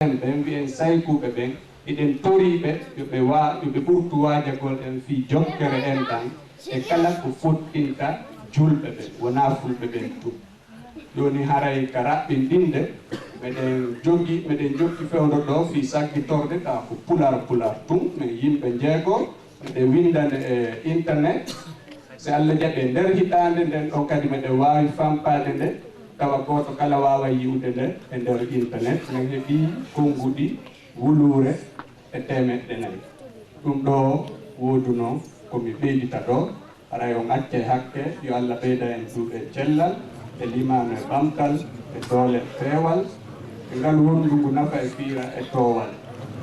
ɓen mbiyen saykuɓe ɓen iɗen toriɓe yoɓe ɓurtu waajagol en fi jokkere en ɗan e kala ko fottinta julɓe ɓen wona fulɓe ɓen tum. Joni haray ka raɓɓinɗinde meɗen jokki fewdo ɗo fi sakkitorde ka ko pular tum men yimɓe jeego meɗen windande e internet so Allah jaɓe nder hitande nden ɗon kadi meɗen wawi fampade nde tawa goto kala wawa yiwde nde e nder internet men heeɓi konngudi wulure e temeɗɗe 4 ɗum ɗo woduno komi ɓeydita ɗo haray on acce hakke yo Allah ɓeyda en duuɓe cellal e limano e ɓamtal e doole peewal e ngal wondugu nafa e fiira e towal.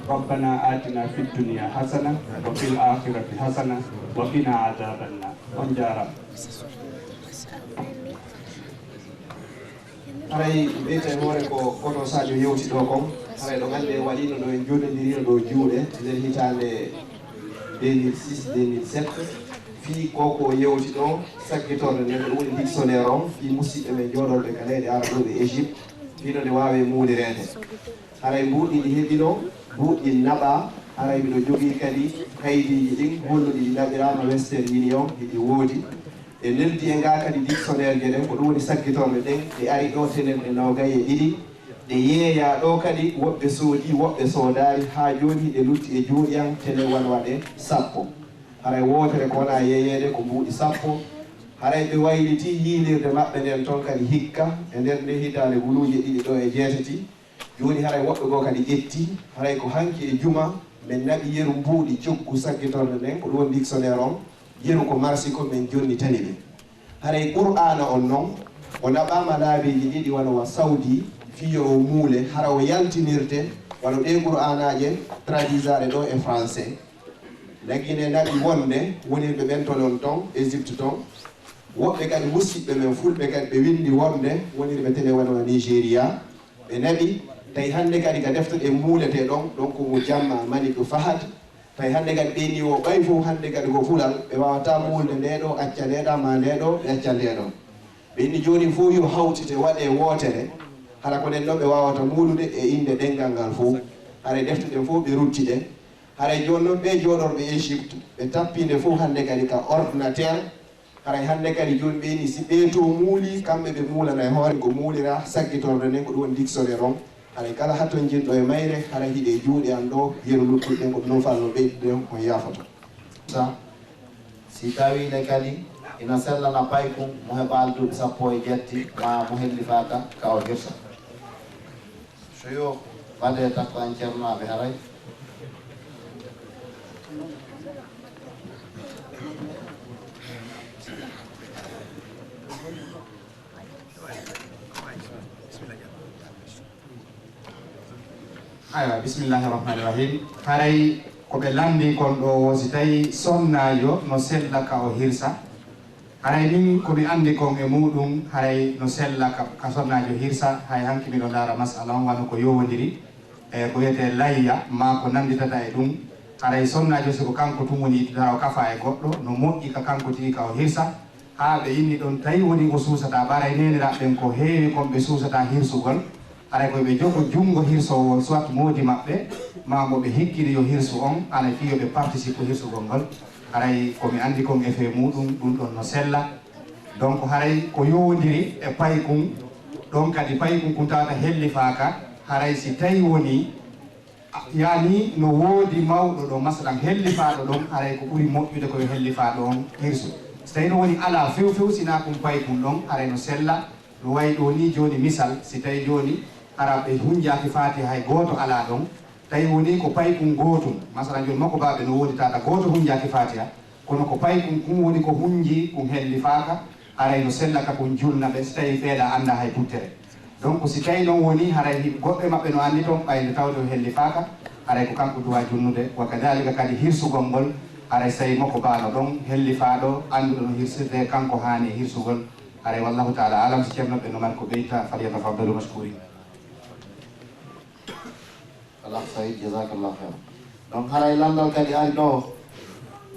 ربنا آتنا في الدنيا حسنة وفي الآخرة حسنة وقنا عذاب النار. on jarama. haray ɓeyte hoore ko koto Sadio yewti ɗo kon haray ɗo gande waɗino ɗo en joɗodirino ɗo juuɗe nder hitande 2006-2007 fi koko yewti ɗo sakkitorde nden ɗo woni dictionnaire on fi musidɓe men joɗorɓe ka leyɗe araɓoɓe Égypte fino nde wawe muudirede haray mbuɗɗi ɗi heeɓino mbuɗɗi naɓa haray miɗo jogui kadi kaydiji ɗin holluɗi ɗi naɓirama Western Union ɗiɗi woodi e neldi e nga kadi dictionnaire je ɗen ko ɗum woni sakkitorɗe ɗen ɗe ari ɗo tenen ɗe 22 ɗe yeeya ɗo kadi woɓɓe soodi woɓɓe soodari ha joni ɗe lutti e juuɗiyan tenen waɗe 10 haray wotere ko wona yeeyede ko mbuuɗi 10 haray ɓe wayliti yiilirde maɓɓe nden toon kadi hikka e nder nde hitande guluje ɗiɗi ɗo e jeetati joni haray woɓɓe goo kadi ƴetti haray ko hanki e juma min naɓi yeru mbuuɗi coggu sakkitorɗe nden ko ɗum woni dictionnaire on yeru ko marsi ko min jonni tani ɓe haray qur'ana on noon o naɓama laabiji ɗiɗi wano wa saudi fiyo o muule hara o yaltinirte wano ɗe qur'anaje traduisare ɗo e français laggine naɓi wonde wonirɓe ɓen tonon ton Égypte ton woɓɓe kadi musidɓe men fulɓe kadi ɓe windi wonde wonirɓe télé wano Nigéria ɓe naɓi tawi hande kadi ka defte ɗe muulete ɗon ɗon ko mo jamma mani ko Fahad tawi hande kadi ɓeyni o ɓay fof hande kadi ko fulal ɓe wawata muulde ndeɗo acca ndeɗa ma ndeɗo ɓe acca ndeɗo ɓeyni joni fof yo hawtite waɗe wotere hara ko nen ɗon ɓe wawata muulude e inde ɗengal ngal fof haray defte ɗen fof ɓe rutti ɗe haray joni noon ɓe joɗorɓe Égypte ɓe tappinde fof hande kadi ka ordinateur haray hande kadi joni ɓeyni si ɓeeto muuli kamɓe ɓe muulana e hoore ko muulira saggitorde nden ko ɗum woni dictionnaire on haray kala hatton jinɗo e mayre hara hiiɗe juuɗe an ɗo yeru luttuɗen ko ɗum falno ɓeydude on yafoto si tawile kadi ina sellana paykum mo heɓa alduɓe 17 ma mo hellifaka ka o hirsa so yo ɓaɗe takko an ceernaɓe haray aywa bismillahirrahmanirrahim haray koɓe lamdi kon ɗo si tawi sonnajo no sella ka o hirsa haray min komi andi kon e muɗum haray no sella ka sonnajo hirsa hay hanki miɗo laara masala on wano ko yowodiri e ko wiyete layya ma ko nanditata e ɗum haray sonnajo siko kanko tum woni ittata o kafa e goɗɗo no moƴƴi ka kanko tigi ka o hirsa ha ɓe inni ɗon tawi woni o suusata ɓaray neniraɓe ɓen ko heewi kon ɓe suusata hirsugol haray koye ɓe jogo junngo hirsowo soit moodi maɓɓe ma mo ɓe hikkiri yo hirsu on ana fiyo ɓe participe hirsugol ngol haray komi andi kon effet muɗum ɗum ɗon no sella donc haray ko yowodiri e paykum ɗon kadi paykum kum tawata hellifaka haray si tawi woni yani no woodi mawɗo ɗo masalan hellifaɗo ɗon haray ko ɓuuri moƴƴude koye hellifaɗo on hirsu so tawi no woni ala few few sina kum paykum ɗon haray no sella no wayi ɗo ni joni misal si tawi joni araɓe hunjaki faati hay goto ala ɗon tawi woni ko paykum gotum masalan joni makko baɓe no woodi tata goto hunjaki fatiha kono ko paykum kum woni ko hunji kum hellifaka haray no sellaka kum julnaɓe so tawi feeɗa anda hay puttere donc si tawi noon woni haray goɓɓe maɓɓe no andi toon ɓayde tawde o hellifaka haray ko kanko duwa junnude wa kadalika kadi hirsugol ngol haray so tawi makko baano ɗon hellifaɗo anduɗo no hirsirde kanko hani hirsugol haray wallahu taala alam si ceernoɓe no mari ko ɓeyta falyatafaddalu mashkurin Allah sayid jazakallah khair donc haray landal kadi ari ɗo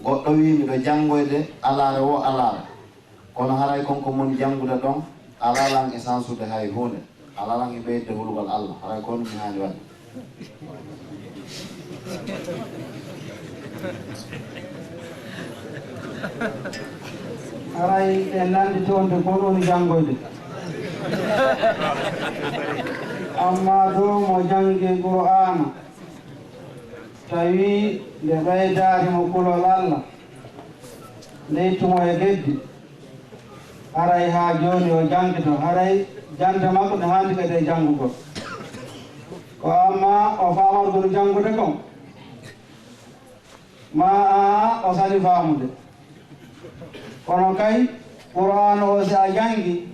goɗɗo wi miɗo janggoyde alare wo alare kono haray konko mon janggude ɗon alalan e sansude hay hunde alalan e ɓeyde hulugol Allah haray kono mi hani waɗi aray e landi tonde ko ɗon janngoyde amma ɗo mo jangi Qur'ana tawi nde ɓeydaarimo kulol Allah leytumo e geddi aray ha joni o jangito aray jande makko ne handi kadi e janngugol ko amma o famata kono janngude kon ma o sali famude kono kay Qur'ana o si a jangi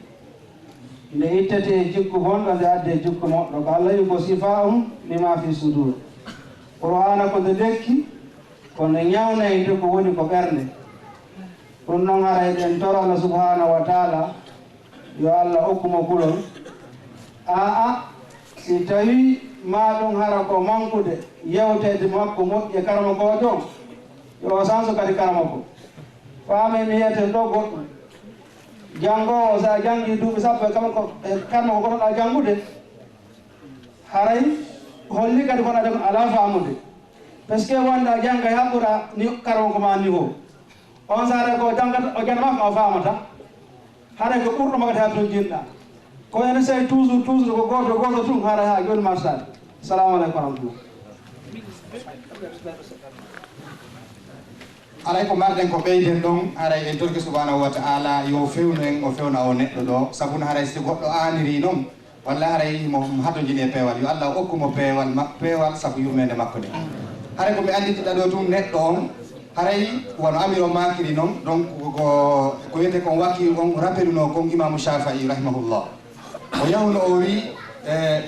nde ittete e jikku gonɗo nde adde e jikku moɗɗo ko Allah wi ko sifa'um lima fi sudur Qur'ana ko nde lekki kono ñawnayde ko woni ko ɓernde ɗum noon haray ɗen toro Allah subhanahu wa taala yo Allah hokkumo kulol si tawi ma ɗum hara ko mankude yewtede makko moƴƴe karama goto yo o sanso kadi karama ko faami mi yiyete ɗo goɗɗum janngowo sa jangi duuɓi sappo e kama ko karma ko gonoɗa janngude haray holli kadi kono ɗum ala famude par ce que wonɗa jangga haɓɓura ni karama ko ma niveau on saare ko janggata o jangamaka o famata haray ko ɓurɗo makati ha toon jinɗa ko ene sey toujours ko goto tun haray ha joni marsade assalamu aleykum wa rahmatullah alay ko marɗen ko ɓeyden ɗon haray en torki subhanahu wa ta'ala yo fewnu en o fewna o neɗɗo ɗo sabu haray so goɗɗo aniri noon walla haray mo hatojini e peewal yo Allah hokkumo peewal sabu yurmede makko de haray ko mi anditiɗa ɗo tun neɗɗo on haray wono amiro makiri noon donc ko wiyete kon wakkil on rappeluno kon imamu Shafi'i rahimahullah o yahno o wi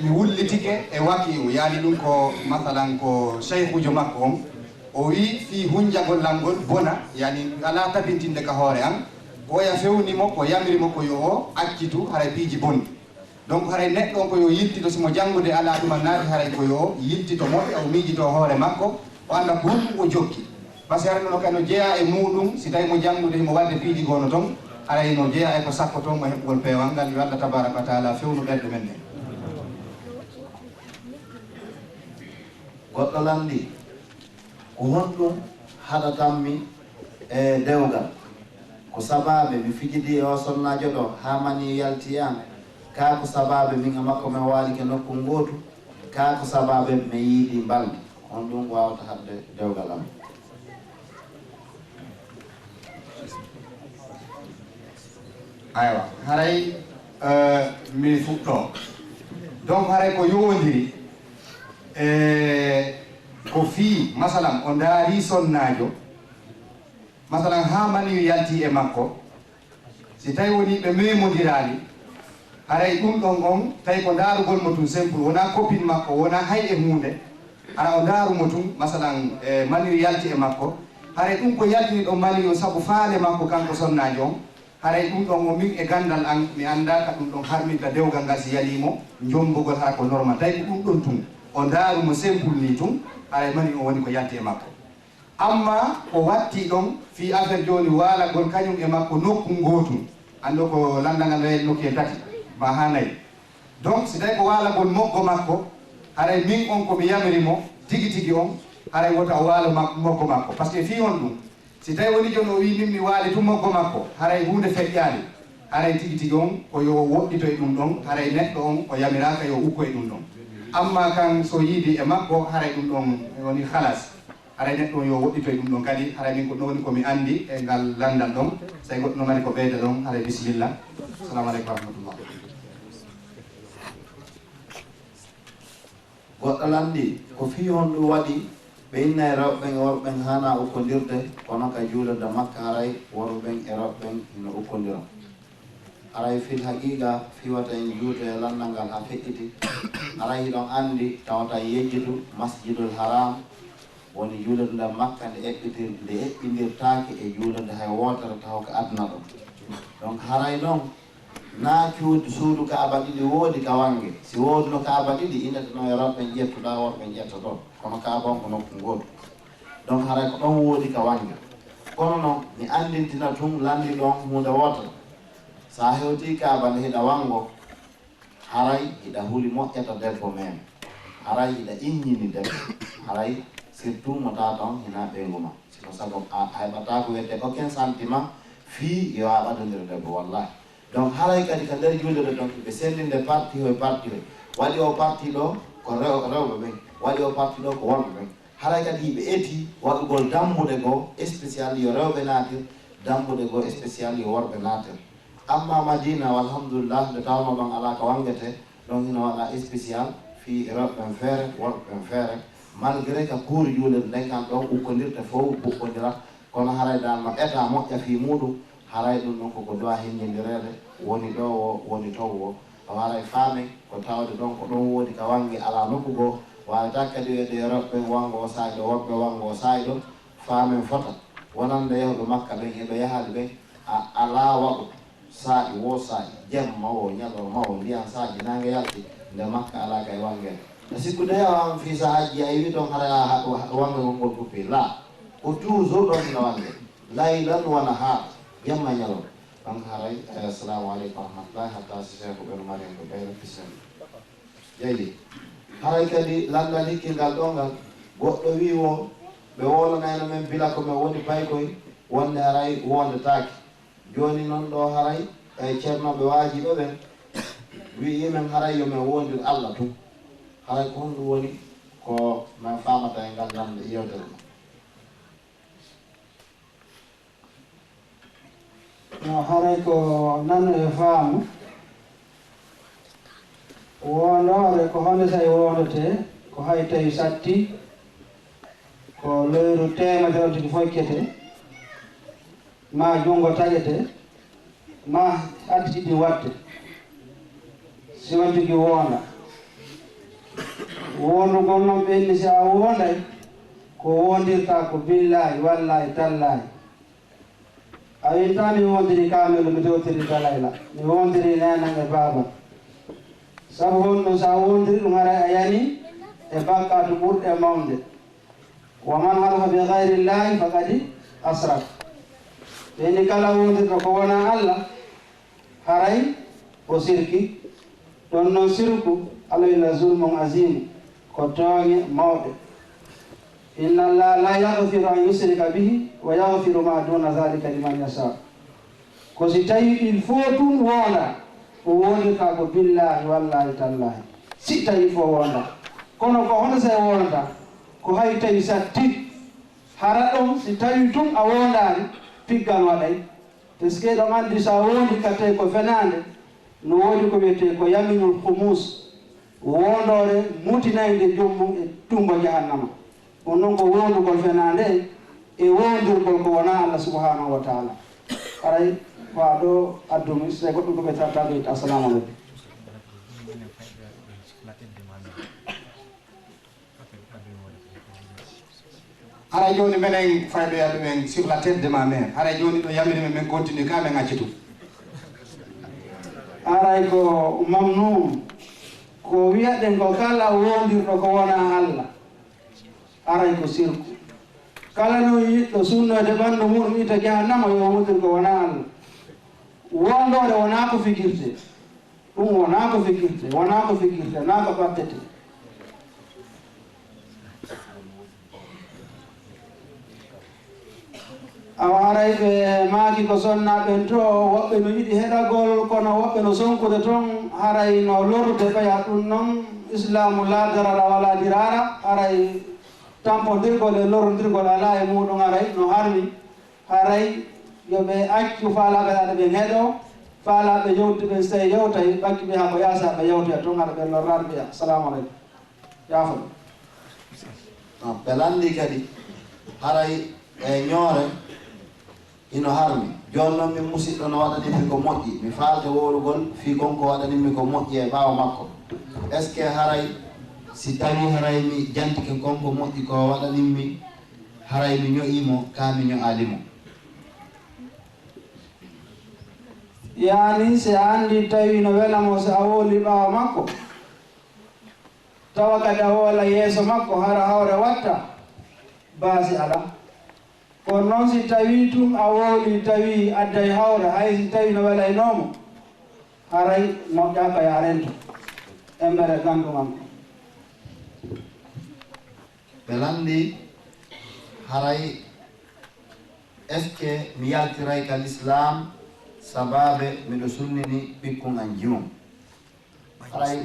mi wullitike e waki o yaali ɗum ko masalan ko cheikhujo makko on o wi fi hunjagol lamgol bona yani ala tabintinde ka hoore an oya fewnimo ko yamirimo ko yo o accitu haray piiji bonɗi donc haray neɗɗo on ko yo yiltito simo janngude ala ɗuma naati haray ko yo o yiltito moƴƴo o miijito hoore makko o anda ko honɗum o jokki par ce que haray nono kay no jeeya e muɗum si tawi mo janngude mo wadde piiji gono toon haray no jeeya e ko sakko toon mo heɓgol peewal ngal yo Allah tabaraka wa taala fewnu ɓerɗe men ɗe goɗɗo landi ko honɗum haɗatanmi e dewgal ko sababe mi fijidi e o sonnajo ɗo ha mani yalti an ka ko sababe min e makko min walike nokku ngotu ka ko sababe mi yiiɗi balɗe on ɗum wawata hadde dewgal am aywa haray mi fuɗɗo donc haray ko yowodiri ko fii masalan o daari sonnajo masalan ha mani yalti e makko si tawi woni ɓe memodirali haray ɗum ɗon on tawi ko daarugol mo tun simple wona copine makko wona hay e hunde ara o daarumo tun masalan maniri yalti e makko haray ɗum ko yaltini ɗon mani o saabu faale makko kanko sonnajo on haray ɗum ɗon o min e gandal an mi anda ka ɗum ɗon harminta dewgal ngal si yalimo jombugol hara ko normal tawi ko ɗum ɗon tun o daarumo simple ni tun haray mani o woni ko yalti e makko amma o watti ɗon fi affaire joni walagol kañum e makko nokku gotum ando ko landagal wayi nokku e tati ma ha nayyi donc si tawi ko walagol moggo makko haray min on komi yamirimo tigi tigi on haray wota o waalo moggo makko par ce que fi on ɗum si tawi woni joni o wi min mi waali tu moggo makko haray hunde feƴƴali haray tigi tigi on ko yo woɗɗito e ɗum ɗon haray neɗɗo on o yamiraka yo ukko e ɗum ɗon amma kan so yiidi e makko haray ɗum ɗon woni halas haray neɗɗo yo woɗɗito e ɗum ɗon kadi haray min ko ɗum woni komi andi e ngal landal ɗon so tawi goɗɗo no mari ko ɓeyda ɗon haray bisimilla assalamu aleykum wa rahmatullah goɗɗo landi ko fi on ɗum waɗi ɓe inna e rewɓen e worɓen hana ukkodirde kono ka juulirde makka haray worɓen e rewɓen ino ukkodira haray fil haqiqa fiwata en juuto e landal ngal ha feƴƴiti haray hiɗon andi tawata yejjitu masjidul haram woni juulirde makka nde eɓɓindirtaki e juulirde hay wotere taw ko aduna ɗum donc haray noon na cuuɗi suudu kaaba ɗiɗi woodi ka wange si wooduno kaaba ɗiɗi inete noon e rewɓe ƴettuɗa worɓe ƴetta ɗon kono kaaba on ko nokku ngotu donc haray ko ɗon woodi ka wange kono noon mi andintina tun landi ɗon hunde wotere sa hewti kaaba nde hiɗa wango haray hiɗa huuli moƴƴata debbo meme haray ida innini dem haray surtout mo taton hina ɓeyguma siko sago a heɓata ko wiyete aucun sentiment fi yo a ɓadodir debbo wallahi donc haray kadi ka nder julde ɗo donc ɓe sendinde parti o parti o waɗi o parti ɗo ko rewɓe ɓen waɗi o parti ɗo ko worɓe ɓen haray kadi hiɓe eti waɗugol dambude goo spécial yo rewɓe naatir dambude goo spécial yo worɓe naatir amma Madina alhamdulillah nde tawno ɗon ala ko wangete donc hino waɗa spécial fi rewɓen feere worɓen feere malgré que kuuri juulede nden kan ɗon ukkodirte fof ɓuɓɓodira kono haray danma état moƴƴa fi muɗum haray ɗum ɗon koko dowa hinñidirede woni ɗo o woni tow o o haray faame ko tawde ɗon ko ɗon woodi ka wangi ala nokku goo wawata kadi wiyede rewɓe wango o sayɗo worɓe wango o sayɗo faamen fota wonande yehɓe makka ɓen eɓe yahali ɓen ala waɗo saaƴi wo saaƴi jemma o ñalorma o ndiyan saaji nange yalti nde makka ala kay wangel sikkude a fi sa hajji a wi ɗon hara wange ngol guppi la ko toujours ɗon ina wange laylan wona ha jemma ñalor donc haray assalamu aleykum warahmatullahi hatta si cheikh ɓeno mariam ko ɓeyno pisen jeyi haray kadi landal hikkingal ɗo ngal goɗɗo wi o ɓe wolanayno men bila ko men woni paykoy wonde haray wondetaki joni noon ɗo haray ceernoɓe waajiɓe ɓen wi yimen haray yomen wondir Allah tum haray ko honɗum woni ko min famata e ngal lande yewtere no haray ko nano e faamu wondore ko honde tawi wondete ko hay tawi satti ko leyru temedere tigi fokkete ma jungo taƴete ma hadditiɗi wadde si won tigi wonda wondugol noon ɓenni si a wonday ko wondirta ko billahi wallahi tallahi a winta mi wondiri kamelu mi dewtiri dalayla mi wondiri nenan e baba sabu honɗum sa wondiri ɗum haray a yani e bakkatu ɓurɗe mawde wa man halafa bi gayri llahi fakadi asrak ɓeni kala wondirɗo ko wona Allah haray o sirki ɗon noon sirku alayla zulmum azimu ko tooñe mawɗe inna allah la yahfiru an yusrika bihi wa yahfiru ma duna dhalika liman yasha ko si tawi il faut tum wonda o wondirta ko billahi wallahi tallahi si tawi fo wonda kono ko hono sa wonda ko hay tawi satti hara ɗon si tawi tum a wondani piggal waɗay par ce que ɗon andi sa wondi katte ko fenande no woni ko wiyete ko yaminul humus wondore mutinayde jommum e tumbo jahannama on noon ko wondugol fenande e wondirgol ko wona Allah subhanahu wa taala aray wa ɗo addumi so goɗɗum ko ɓe tartaɓe assalamu aleykum haray joni minen fayɓe men sur la tête de ma mère haray joni ɗo yamirimi min continue ka min acci tum aray ko mamnum ko wiyaɗen ko kala wondirɗo ko wona Allah aray ko sirku kala no yiɗɗo sunnode ɓandu muɗum ita jahannama yo wondir ko wona Allah wondore wona ko fikirte ɗum wona ko fikirte wona ko fikirte na ko ɓattete awa aray ɓe maaki ko sonnaɓen to woɓɓe no yiɗi heɗagol kono woɓɓe no sonkude toon haray no lorde ɓeya ɗum noon islamu la darara wala dirara haray tampodirgol e lorondirgol ala e muɗum aray no harmi haray yoɓe accu faalaɓe aɗa ɓen heeɗo faalaɓe yewti ɓen so tawi yewtay ɓakkiɓe ha ko yasaɓe yewtoya toon aɗa ɓen lorraɓe ɓeya assalamu aleykum yaafoɗo ɓe landi kadi haray e ñoore ino harmi joni noon min musidɗo no waɗanimmi ko moƴƴi mi faalde wowrugol fi konko waɗanimmi ko moƴƴi e ɓaawa makko est ce que haray si tawi haray mi jantike konko moƴƴi ko waɗanimmi haray mi ño'imo ka mi ño'alimo yani si a andi tawi no welamo so a woli ɓaawa makko tawa kadi a wola yeeso makko hara hawre watta baasi ala kono noon si tawi tum a wooli tawi adday hawre hay si tawi no welaynomo haray moƴƴaka ya rento embere gandu makko ɓe landi haray est ce que mi yaltiray ka l'islam sababe miɗo sunnini ɓikkun an jimum haray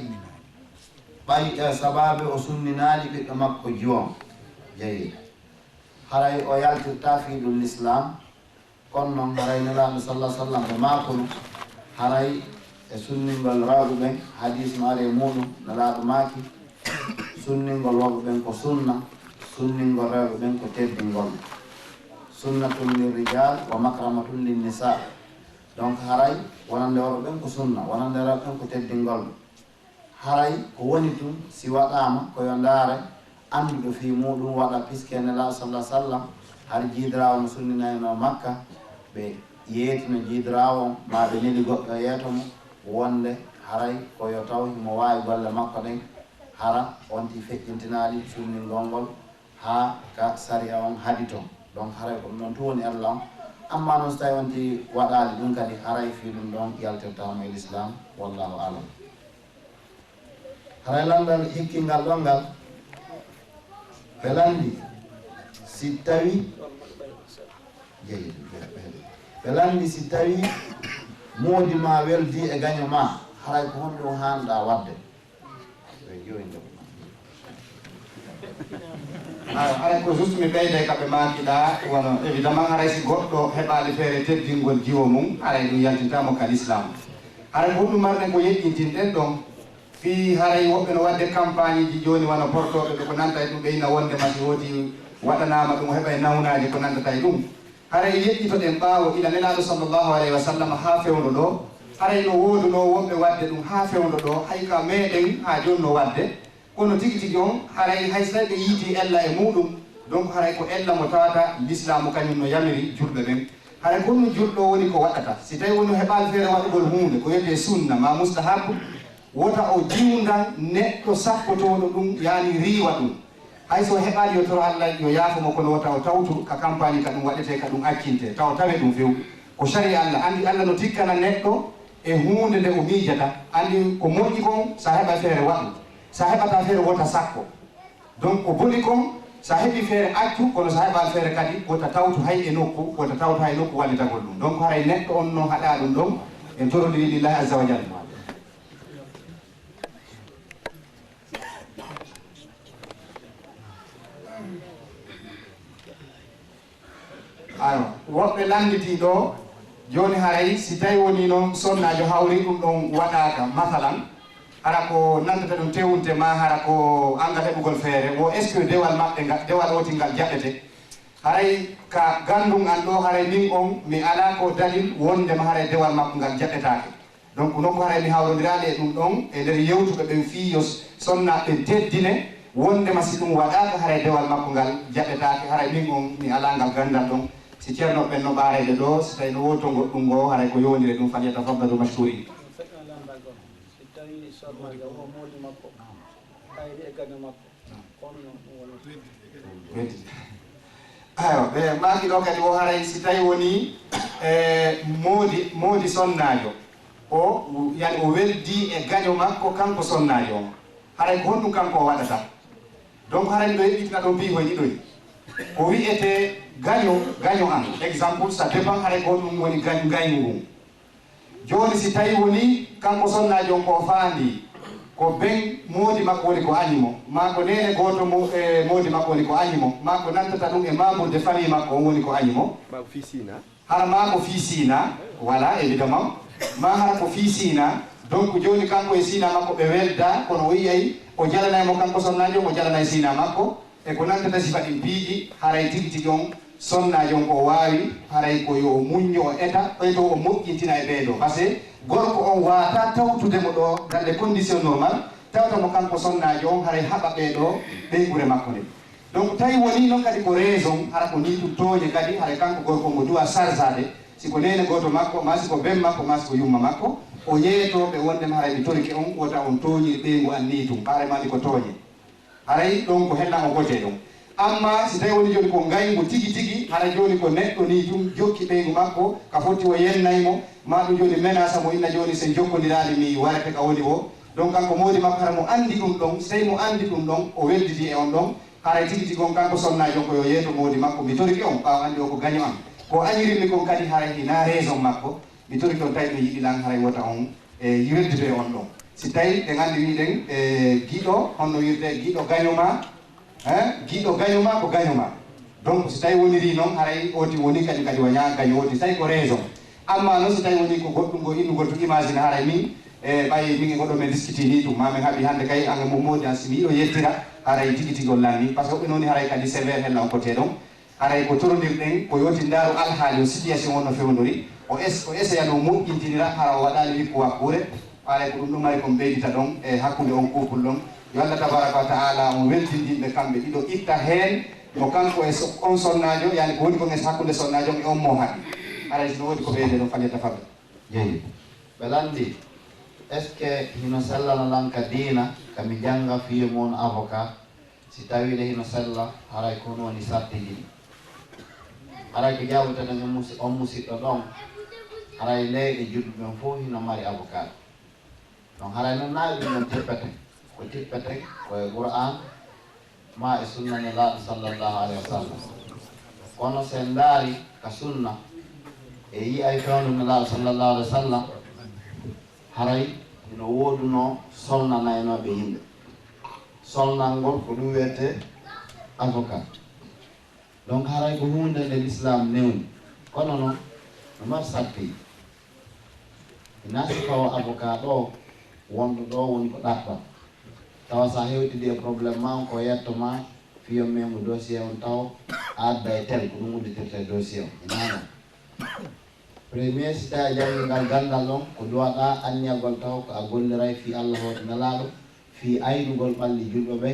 sababe o sunninani ɓiɗɗo makko jiwom jeyi haray o yaltirta fiiɗum l'islam kono noon haray nelaɗo sallah sallam ɓe makono haray e sunningol rewɓe ɓen hadis no ari e muɗum nelaɗo maaki sunningol worɓe ɓen ko sunna sunningol rewɓe ɓen ko teddingol sunnatul lirrijal wa makramatul linnisa donc haray wonande worɓe ɓen ko sunna wonande rewɓe ɓen ko teddingol haray ko woni tun si waɗama koyo ndaare anduɗo fi muɗum waɗa puisque nelaɗo sallah sallam har jiidirawo mo sunninayno makka ɓe yeetino jiidirawo on ma ɓe neli goɗɗo yeetomo wonde haray koyo taw himo wawi golle makko ɗen hara onti feƴƴintinaɗi sunningol ngol ha ka saria on haadi toon donc haray ko ɗum noon tun woni allah on amma noon so tawi wonti waɗali ɗum kadi haray fi ɗum ɗon yaltirtamo e l'islam wallahu alam haray landal hikkingal ɗon ngal ɓe landi si tawi jeyi ɓe landi si tawi moodi ma weldi e gaño ma haray ko honɗum hanɗa wadde haray ko juste mi ɓeyde kaɓe makiɗa wono évidemment haray si goɗɗo heɓali feere teddingol jiwo mum haray ɗum yaltintamo ka l'islam haray honɗum marɗen ko yeƴƴintinɗen ɗon fi haray woɓɓe no wadde campagne ji joni wona portoɓe ɓe ko nanta e ɗum ɓeyna wonde masi woti waɗanama ɗum heɓa e nawnaji ko nandata e ɗum haray yeƴƴitoɗen ɓaawo ila nelaɗo sallllahu alayhi wa sallam ha fewno ɗo haray no woduno wonɓe wadde ɗum ha fewno ɗo hay ka meɗen ha joni no wadde kono tigi tigi on haray hay so tawi ɓe yiiti ella e muɗum donc haray ko ella mo tawata l'islamu kañum no yamiri julɓe ɓen haray ko ɗum julɗo woni ko waɗata si tawi woni heɓal feere waɗugol hunde ko wiyete sunna ma mustahabu wota o jiwdan neɗɗo sappotoɗo ɗum yani riiwa ɗum hayso heɓali yo toro allah yo yaafomo kono wota o tawtu ka campagne ka ɗum waɗete ka ɗum accinte taw tawe ɗum few ko sari allah andi allah no tikkana neɗɗo e hunde nde o miijata andi ko moƴƴi kon sa heɓa feere waɗu sa heɓata feere wota sakko donc ko boni kon sa heɓi feere accu kono sa heɓal feere kadi wota tawtu hay e nokku wota tawtu hay nokku wallitagol ɗum donc haray neɗɗo on noon haɗa ɗum ɗon en torodiri lillahi azza wa jalla ayo woɓɓe landiti ɗo joni haray si tawi woni noon sonnajo hawri ɗum ɗon waɗaka masalan hara ko nandata ɗum tewunte ma hara ko anga heɓugol feere wo est ce que dewal maɓɓe dewal otingal jaɓete haray ka gandum an ɗo haray min on mi ala ko dalil wondema haray dewal makko ngal jaɓetake donc noon ko haray mi hawrodirali e ɗum ɗon e nder yewtuɓe ɓen fi yo sonnaɓe teddine wondema si ɗum waɗaka haray dewal makko ngal jaɓetake haray min on mi ala ngal gandal ɗon si ceerno ɓen no ɓaarede ɗo si tawi no wonto goɗɗum ngo haray ko yowdire ɗum faliyata fabdadu mashkuri si tawi sornajo o moodi makko kayri e gaño makko kono ɗum ayo ɓe maki ɗo kadi o haray si tawi woni moodi sonnajo o yani o weldi e gaño makko kanko sonnajo on haray ko honɗum kanko o waɗata donc haray ɗo heɓitina ɗon piihoji ɗoy ko wiyete gaño an exemple ça dépend haray ko ɗum woni gaynu ngun joni si tawi woni kanko sonnajo on ko faandi ko ben moodi makko woni ko animo ma ko nene goto moodi makko woni ko animo ma ko nantata ɗum e membre de famille makko on woni ko animo hara ma ko fi sina voilà évidemment ma hara ko fi sina donc joni kanko e sina makko ɓe welda kono o yiyay o jalanaymo kanko sonnajo o jalanay sina makko e ko nantata sifa ɗin piiƴi haray tigi tigi on sonnajo on o wawi haray ko yo muñño o eta ɓeydo o moƴƴintina e ɓeeɗo par ce que gorko on wata tawtudemo ɗo dans les conditions normal tawtamo kanko sonnajo on haray haɓa ɓeeɗo ɓeygure makko nde donc tawi woni noon kadi ko raison hara ko ni ɗum tooñe kadi haray kanko gorko mo duwa chargeade siko nene goto makko ma siko ben makko ma siko yumma makko o yeetoɓe wondema haray ɓe torike on wota on tooñi ɓeygu an ni tum ɓaare mandi ko tooñe haray ɗon ko helnamo gote ɗon amma si tawi woni joni ko ngaygu tigi tigi hara joni ko neɗɗo ni tum jokki ɓeygu makko ka fotti o yennaymo ma ɗum joni menace mo inna joni sen jokkodirali mi warete ka woni o donc kanko moodi makko hara mo andi ɗum ɗon so tawi mo andi ɗum ɗon o weldidi e on ɗon haray tigi tigi on kanko sonnajo ko yo yeeto modi makko mi toriki on ɓawa andi o ko gaño am ko añirinmi kon kadi haray hina raison makko mi toriki on tawi ɗo yiɗi lan haray wota on yireddude on ɗon si tawi ɗen andi wiɗen giiɗo honno wirde giiɗo gañoma giiɗo gañoma ko gañoma donc si tawi woniri noon haray oti woni kadi kadi waña gaño oti tawi ko raison amma noon si tawi woni ko goɗɗum ngo innugol to imagine haray min ɓayi min e goɗɗo men discutini ɗum mamin haaɓi hannde kay anga mo modi an simi yiɗo yettira haray tigi tigi on lanni par ce que ɓe noon haray kadi sévère hella on côté ɗon haray ko torodirɗen ko yoti ndaaru alhaali o situation on no fewndori o essaya no moƴƴintinira hara o waɗali wikko wakkure haray ko ɗum ɗum mari kon ɓeydita ɗon e hakkude on couple ɗon yo Allah tabaraka wa taala on weltindinɓe kamɓe ɗiɗo itta heen mo kanko e on sonnajo yani ko woni kon e hakkude sonnajo e on mo haɗi haray sino woodi ko ɓeyde ɗon fañetta faɓe jeyi ɓe landi est ce que hino sellana lanka diina kami janga fiye mon avocat si tawiɗe hino sella haray ko woni sartiji haray ko jawteten on musidɗo ɗon haray leyɗe juɗɗu ɓen fof hino mari avocat donc haray noon nawi ɗum ɗon tippete ko tippete koye qur'an ma e sunna nelaɗo sallllahu alayhi wa sallam kono sen daari ka sunna e yi ay fewnu nelaɗo sallllahu alayhi wa sallam haray ino woduno solnanaynoɓe yimɓe solnal ngol ko ɗum wiyete avocat donc haray ko hunde nde l'islam newni kono noon no mari sartiji ina sifawo avocat ɗo wonɗo ɗo woni ko ɗaɓɓat tawa sa hewtidi e probléme ma ko yettoma fiyon memo dossier on taw adda e tel ko ɗum udditirte dossier o inano premier si tawi jangguingal gandal ɗon ko duwaɗa anniyagol taw ko a golliray fi Allah hoto nelaɗo fi aynugol ɓalli julɓe ɓe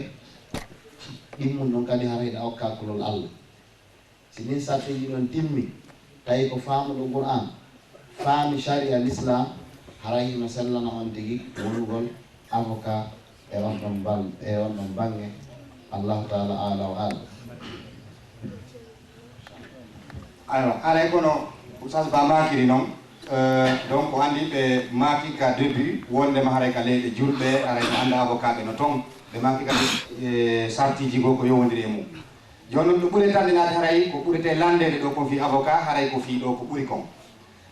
ɗimmum ɗon kadi har hiɗa hokka kulol Allah si ɗin sartiji ɗon timmi tawi ko famuɗo Qur'an faami sharia l'islam haray hino sellana on tigui wonugol avocat e on ɗon bange allahu taala ala wa ala alors haray kono oustaz ba makiri noon donc ko andi ɓe maki ka début wondema haray ka leyɗe julɓe haray ɓe anda avocat ɓe no toon ɓe maki kadi sartiji go ko yowodiri e mum joni noon ɓe ɓuuri tandinade haray ko ɓuurete landede ɗo ko fi avocat haray ko fi ɗo ko ɓuuri kon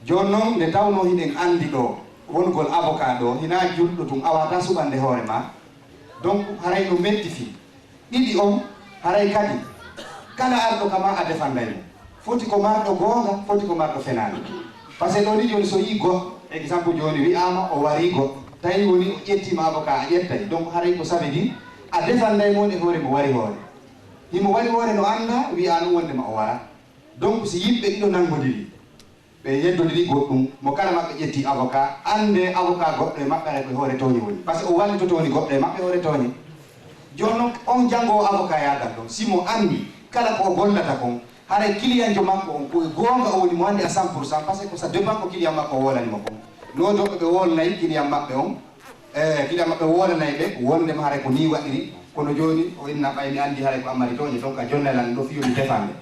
joni noon nde tawno hiɗen andi ɗo wongol avocat ɗo hina julɗo tum awata suɓande hoore ma donc haray no metti fi ɗiɗi on haray kadi kala arɗo kama a defanday mo foti ko marɗo goonga foti ko marɗo fenani par ce que ɗo ni joni so yi goɗɗo exemple joni wiyama o wari goɗɗo tawi woni o ƴettima avocat a ƴettay donc haray ko sabi ɗi a defanday mon e hoore mo wari hoore himo wari hoore no anda wiya ɗum wondema o wara donc si yimɓe ɗiɗo nangodiri ɓe yeddodiri goɗɗum mo kala maɓɓe ƴetti avocat ande avocat goɗɗo e maɓɓe aray koye hoore tooñi woni par ce que o wallitoto woni goɗɗo e maɓɓe hoore tooñi joni noon on janngowo avocat yagal ɗon simo andi kala ko o gollata kon haray client jo makko on koye goonga o woni mo andi à 100% par ce que ça dépend ko client makko o wolanimo kon nodoɓe ɓe wolnayi client maɓɓe on client maɓɓe wolanayi ɓe wondema haray ko ni waɗiri kono joni o inna ɓay mi andi haray ko ammari tooñi donc a jonnelan ɗo fiyomi defande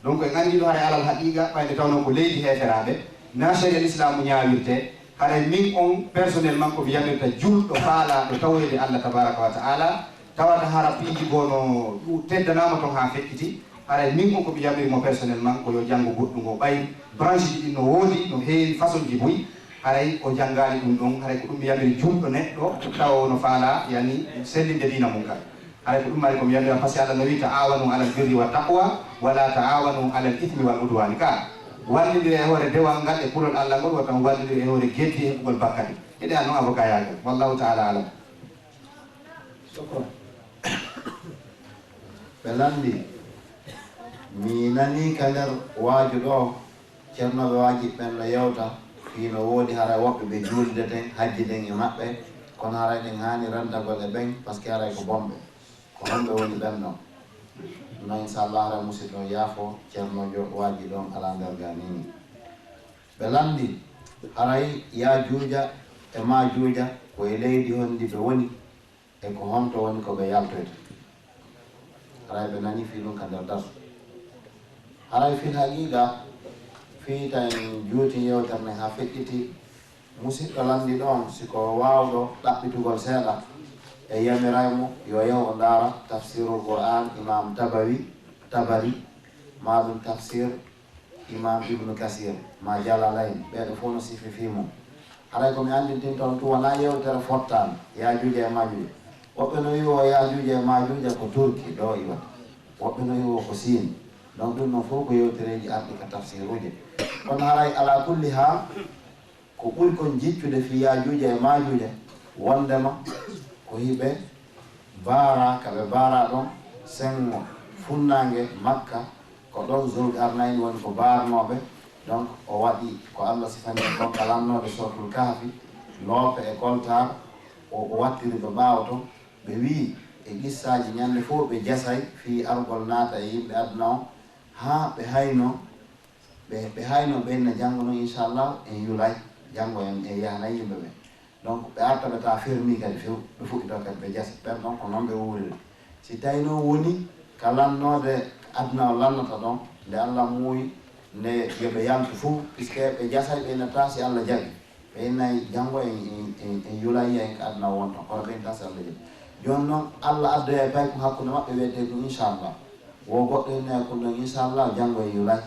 donc en andi ɗo haray alal haqiqa ɓayde tawno ko leydi heferaɓe na sharia l'islamu ñawirte haray min on personnellement ko mi yamirta julɗo faalaɗo tawoyde Allah tabaraka wa taala tawata hara piiji gono teddanama toon ha feƴƴiti haray min on komi yamirimo personnellement ko yo janggo goɗɗum o ɓay branche ji ɗin no woodi no heewi façon ji boyi haray o janggali ɗum ɗon haray ko ɗum mi yamiri julɗo neɗɗo tawa no faala yani sellinde dina mum kadi haray ko ɗum mari komi yamira par ce que Allah no wi ta'awanu alal birri wa taqwa wala ta'awanu alal ithmi wal udwani ka wallidire e hoore dewal ngal e kulol Allah ngol watan wallidire e hoore geddi e heɓugol bakkadi eɗe an noon avocat yagal wallahu taala alam sokon ɓe landi mi nani ka nder waaju ɗo ceernoɓe waaji ɓen no yewta fino woodi haray woɓɓe ɓe juulde ten hajji den e maɓɓe kono haray ɗen hani rentagol e ɓen par ce que haray ko bomɓe ko homɓe woni ɓen ɗon no inchallah haray musidɗo yaafo ceernojo waaji ɗon ala nder ga nini ɓe landi haray ya juuja e ma juuja koye leydi honndi ɓe woni e ko honto woni ko ɓe yaltoyta haray ɓe nani fi ɗum ka nder darsu haray fil haqiqa fiita en juuti yewtere ha feƴƴiti musidɗo landi ɗon siko wawɗo ɗaɓɓitugol seeɗa e yamiraymo yo yaw ndara tafsirul qur'an imam tabari maɗum tafsir imam ibnu kasir ma jalalayn ɓeɗo fof no sifi fimo haray komi andintin toon tu wona yewtere fottan yajuuje e majuje woɓɓe no wiwo yajuuje e majuje ko turki ɗo iwata woɓɓe no wiwo ko sin donc ɗum noon fof ko yewtereji arɗi ka tafsiruje kono haray ala kulli ha ko ɓuri kon jiccude fi yajuuje e majuje wondema ko hiɓe baara kaɓe baara ɗon sengo funnangue makka ko ɗon zul arnayni woni ko baarnoɓe donc o waɗi ko allah sifani ɗon kalannoɓe sortul kahfi loope e koltar o wattiri ɓe ɓaawa toon ɓe wi e qissaji ñande fof ɓe jasay fi argol naata e yimɓe aduna o ha ɓe hayno ɓenna janggo noon inchallah en yulay janggo en yahanayi yimɓe ɓe donc ɓe arta ɓe ta fermi kadi few ɓe fuɗɗito kadi ɓe jasa ɓen ɗon ko noon ɓe wuuriri si tawi noon woni ka lannode aduna o lannata ɗon nde allah muuyi nde yoɓe yaltu fou puisque ɓe jasay ɓe innata si allah jaɓi ɓe innayi janggo en yulayiya en ko aduna o wonton kono ɓe innata si allah jaɓi joni noon allah addoya pay ko hakkude maɓɓe wiyete ɗum inchallah wo goɗɗo innayi kon ɗon inchallah janggo e yulay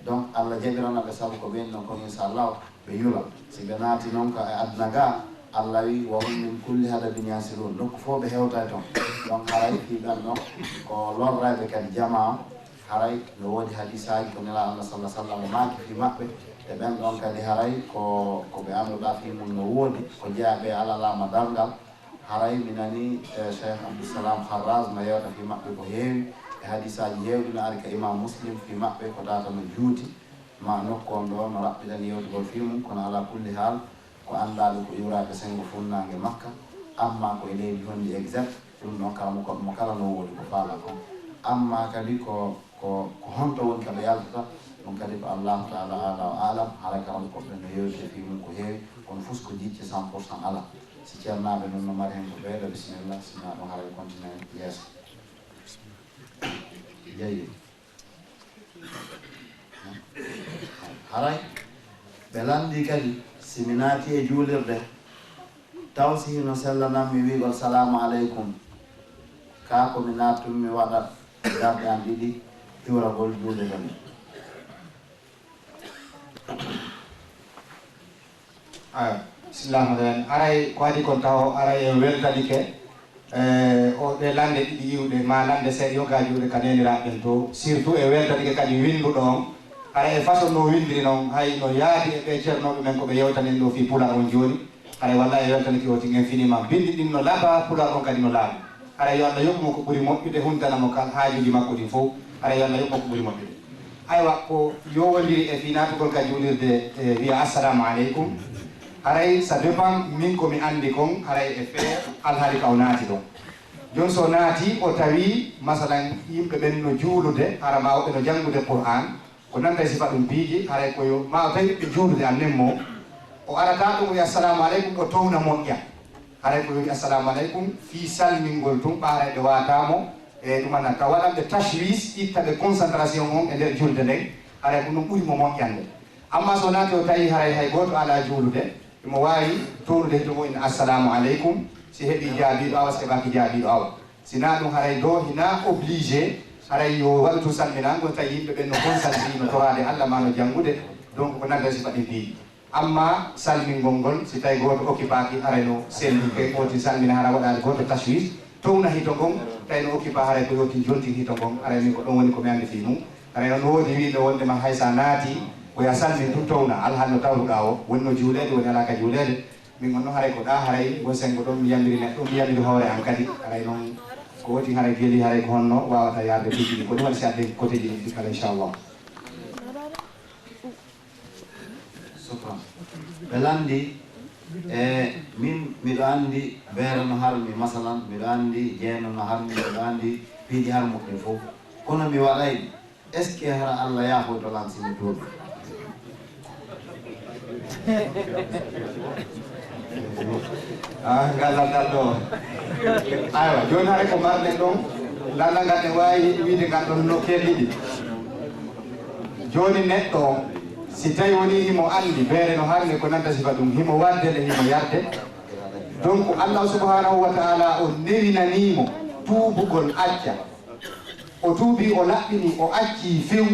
donc allah jaɓiranaɓe saabu ko ɓen ɗon kon inchallah ɓe yula si ɓe naati noon ko e aduna ga allah wi wa hum min kulli hadabin yasirun donc fof ɓe hewtay toon donc haray fiɓen ɗon ko lorrayɓe kadi jama o haray no woodi hadisaji ko nela allah sallah sallam maaki fi maɓɓe e ɓen ɗon kadi haray ko ɓe annduɗa fi mum no woodi ko jeeyaɓe alalama dargal haray mi nani cheikh abdoussalam harras no yewta fi maɓɓe ko heewi e hadisaji heewɗi no ari ka imam muslim fi maɓɓe ko data no juuti ma nokku on ɗo no raɓɓiɗani yewtugol fi mum kono ala kulli haal ko anndaɓe ko iwraɓe sengo funnangue makka amma ko e leydi honndi exact ɗum ɗon kala mo kala no woodi ko faala kon amma kadi ko honto woni kaɓe yaltata ɗum kadi ko allahu taala ala o alam haala kala koɓɓe no yewtide fi mum ko heewi kono fof ko jicce 100% ala si ceernaɓe noon no mari hen ko ɓeyɗo bisimillah sina ɗum haray continue yeeso jeyi haray ɓe landi kadi simi naati e juulirde taw si hino sellanan mi wiigol salamu aleykum ka komi nattum mi waɗa darɗe an ɗiɗi iwragol juulde tan bismillah aray ko waɗi kon taw aray e weltanike o ɗe lande ɗiɗi yiwɗe ma lande seeɗa yogajuɗe ka neniraɓe ɓen to surtout e weltanike kadi winduɗo on ara e façon no windiri noon hay no yaadi e ɓe ceernoɓe men koɓe yewtanen ɗo fi pular on joni ara walla e weltaniki o tin infiniment bindi ɗin no laaɓa pular on kadi no laaɓa ara yo allah yoɓmo ko ɓuuri moƴƴude huntanamo kal haajuji makko ɗin fof ara yo allah yoɓmo ko ɓuuri moƴƴude aywa ko yowodiri e fi natugol ka juulirde wiya assalamu aleykum aray ça dépend min komi andi kon aray e fee alhaali ka o naati ɗon joni so naati o tawi masalan yimɓe ɓen no juulude ara ma woɓe no janngude qur'an ko nanta sifa ɗum piiji haray koyo ma o tawi ɓe juulude an nemmo o arata ɗum wi assalamu aleykum o towna moƴƴa haray ko wi assalamu aleykum fi salmingol tun ɓaarayɓe watamo e ɗumana ka waɗanɓe tachwis ittaɓe concentration on e nder julde nden haray ko ɗum ɓuurimo moƴƴande amma so naati o tawi haray hay goto ala juulude imo wawi townude hitomo ina assalamu aleykum si heeɓi jaabiɗo awa si heɓaki jaabiɗo awa sina ɗum haray do hina obligé haray yo waɗu tu salminago tawi yimɓe ɓen no concentré no torade allah ma no janngude donc ko nanta sifa ɗi mbiɗi amma salmingol ngol si tawi goto occupaki haray no selli oti salmina hara waɗade goto tachwis towna hito ngon tawi no occupa haray ko yoti jonti hito ngon haray min ko ɗon woni komi andi fi mum haray no woodi wiɗo wondema hay sa naati koya salmin tun towna alhaali no tawruɗa o woni no juulede woni ala ka juulede min on noon haray ko ɗa haray won sengo ɗon mi yamiri neɗɗo mi yamiri hoore an kadi haray noon ko woti haray geeli haray ko honno wawata yarde piiji ɗi ko ɗum waɗi si adde côté ji ɗi kala inchallah sukran ɓe landi e min miɗo andi beere no harmi masalan miɗo andi jeeno no harmi miɗo andi piiji harmuɗe fof kono mi waɗay est ce que hara allah yaafo to lansimi tuuɓe ngallalɗal ɗo aywa joni haray ko marɗen ɗon lalla ngal ne wawi wiide ngal ɗon no kelliɗi joni neɗɗo o si tawi woni himo andi beere no harmi ko nanta sifa ɗum himo waddele himo yarde donc Allah subhanahu wa ta'ala o newinanimo tuubugol acca o tuubi o laɓɓini o acci few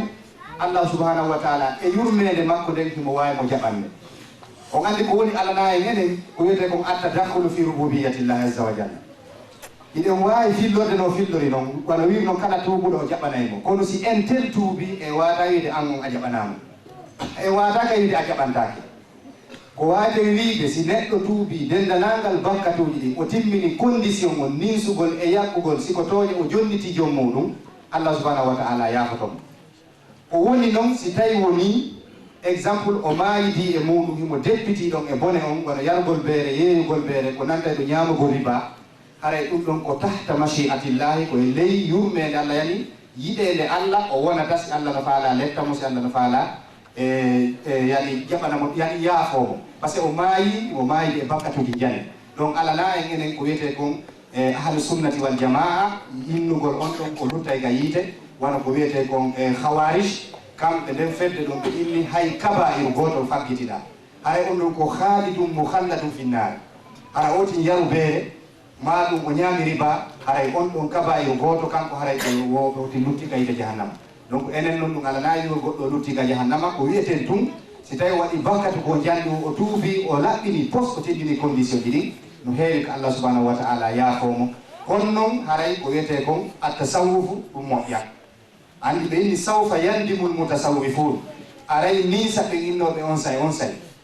Allah subhanahu wa ta'ala e yurmede makko nden himo wawi mo jaɓande o andi ko woni alana e ngenen ko wiyete ko attadakhulu fi rububiyyatillahi azza wa jalla iɗen wawi fillorde no fillori noon kono wi noon kala tuubuɗo o jaɓanaymo kono si en tel tuubi e wata wiide an on a jaɓanama e wataka wiide a jaɓantake ko waade wiide si neɗɗo tuubi dendanangal bakkatuji ɗi o timmini condition on ninsugol e yakkugol siko tooñe o jonniti joom muɗum Allah subhanahu wa ta'ala yafotomo o woni noon si tawi woni exemple o maayidi e muɗum himo deppiti ɗon e bone on kono yargol beere yeeyugol beere ko nanta ɗo ñaamugol riba haray ɗum ɗon ko tahta machiatillahi koye ley yurmede Allah yani yiɗede Allah o wonata si Allah no faala lettamo si Allah no faala yani jaɓanamo yani yaafomo par ce que o maayidi e bakkatuji jane donc alana en enen ko wiyete kon ahlu sunnati wal jamaa yinnugol on ɗon ko luttay ga yiite wona ko wiyete kon khawarij kamɓe nden fedde ɗum ɓe inni hay kaba'ir goto faggitiɗa haray on ɗon ko khalidum mukhalladum finnar hara oti yaru beere ma ɗum o ñaami riba haray on ɗon kaba'ir goto kanko haray ɓe oti luttika yiite jahannama donc enen noon ɗum alana yiwol goɗɗo luttika jahannama ko wiyeten tun si tawi waɗi bakkatu ko janɗu o tuubi o laɓɓini post o teddini condition ji ɗi no heewi ko Allah subhanahu wa ta'ala yaafomo kono noon haray ko wiyete kon attasawufu ɗum moƴƴat andi ɓe inni sawfa yandimul mutasawwifun aray ni saɓe innoɓe on say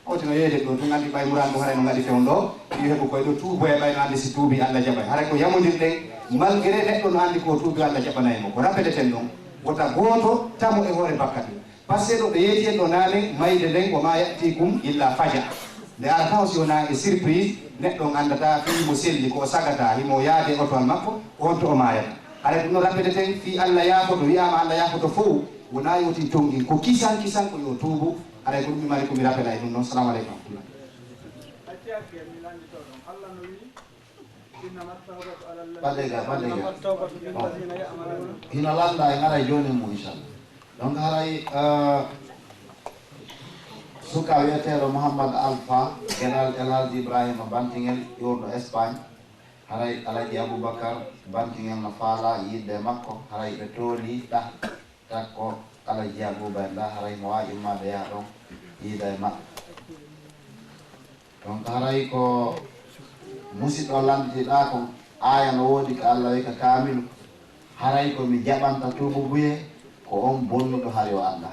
otino yeede ɗo tun andi ɓay muran ɗum haray no gaɗi fewn ɗo wi heɓu koye ɗo tuuboye ɓay no andi si tuubi Allah jaɓay haray ko yamodirɗen malgré neɗɗo no andi ko tuubi Allah jaɓanaymo ko rappeleten ɗon wota goto tamo e hoore bakkati par ce que ɗo ɓe yeeti en ɗo naane mayde nden ko ma yatikum illa faja nde ara taw si wona e surprise neɗɗo andata fi mo selli ko sagata himo yaade otol makko on to o mayata haray ɗum no rappeleten fi Allah yaafoto wiyama Allah yaafoto fof wona yoti tongi ko kisan ko yo tuubu haray ko ɗum mi mari komi rappela e ɗum noon salamu aleykum baɗega hino landa e ngara joni mum inchallah donc haray suka wiyeteɗo Mouhammad Alpha genal El Hadji Ibrahima Bantingel ƴurɗo Espagne haray Alaji Aboubacar Bantingel no faala yidde makko haray ɓe tooli takko Alaji Abouba en ɗa haray mo wawi ummade yaha ɗon yiida e maɓɓe donc haray ko musidɗo landitiɗa ko aya no woodi ko Allah wi ka kamilu haray komi jaɓanta tuubo buye ko on bonnuɗo har yo anda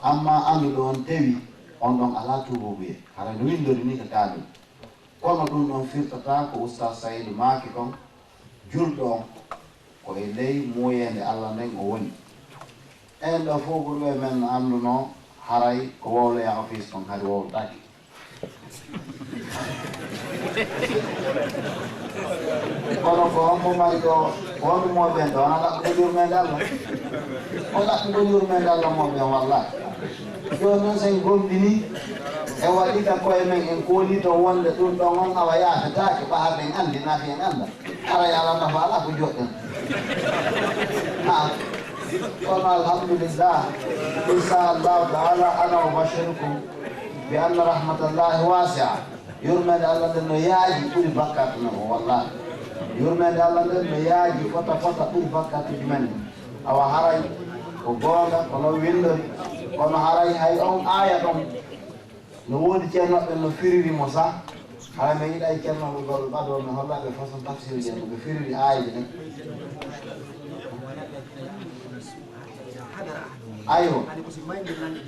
amma anduɗo on tewi on ɗon ala tuubo buye haray no windori ni ko kamilu kono ɗum ɗon firtata ko oustaz Saydou maaki kon julɗo on ko e ley muyede Allah nden o woni en ɗo fof ɓurɓe men anduno haray ko wowloya office kon hari wowlotaki kono ko on mo mari ɗo wondumoɓen ɗo wona ɗaɓɓugo yurmede Allah on ɗaɓɓugo yurmede Allah moɓen wallahi joni noon sen gomɗini e waɗi ka koye men en kooli to wonde ɗum ɗon on awa yaafetake ɓaharɗe en andi nafi en anda ara yala nafa ala ko joɗɗen ha kono alhamdulillah inchallahu taala ana ubashirukum bi anna rahmatallahi wasia yurmede Allah nden no yaaji ɓuuri bakkatu men o wallahi yurmede Allah nden no yaaji fota ɓuuri bakkatuji men awa haray ko goonga kono windori kono haray hay on aya ɗon no woodi ceernoɓe no firirimo sah haray mi yiɗa e ceernoɓe goɓe ɓaɗo mi hollaɓe façon tafsir je no ɓe firiri ayaji ɗen ayo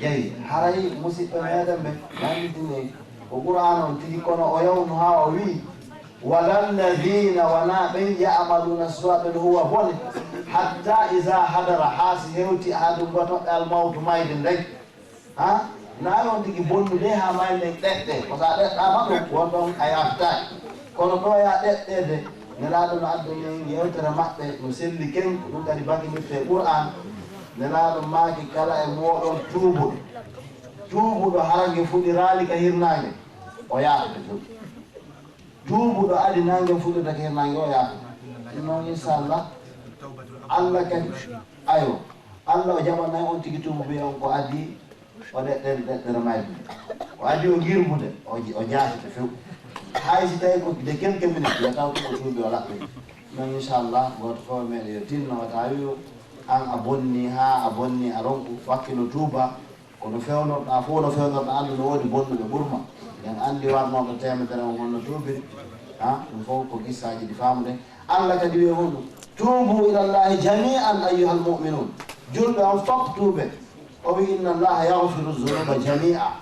jeyi haray musidɓe meɗen ɓe nanditini ko qur'an on tigi kono o yawnu ha o wi walalladina wona ɓen yamaluna suwaɓen huwa bone hatta isa hadara ha si hewti ha ɗum gotoɓɓe almawtu mayde ndey ha nayi on tigi bonnude ha mayde ɗeɗɗe ko sa ɗeɗɗama ɗum won ɗon a yaftaki kono ɗo ya ɗeɗɗede nelaɗo no addani yewtere maɓɓe no selli kenko ɗum kadi bakinirte qur'an nelaɗo maaki kala e moɗon tuubuɗo harangue fuɗirali ka hirnage o yaafete tuubuɗo adi nangue fuɗirta ka hirnage o yaafete ɗum noon inchallah Allah kadi ayo Allah o jaɓanayi on tigui tuubu ɓe on ko adi o ɗeɗɗere mayde o adi o guirbude o jaafete few hay si tawi ko de quelques minutes ya taw ko tuubi wala mais inchallah goto fof meɗe yo tinno tawi an a bonni ha a bonni a ronku wakkilo tuuba kono fewnoɗa fof no fewnoɗa andu no woodi bonnuɓe ɓurma en andi warnoɗo temedere o gonno tuubiri ha ɗum fof ko qissaji ɗi famude allah kadi wiye hoɗum tuubu ilallahi jami'an ayyuhal mu'minun julɓe on fof tuuɓe o wi inna allaha yahfiru zunuba jami'a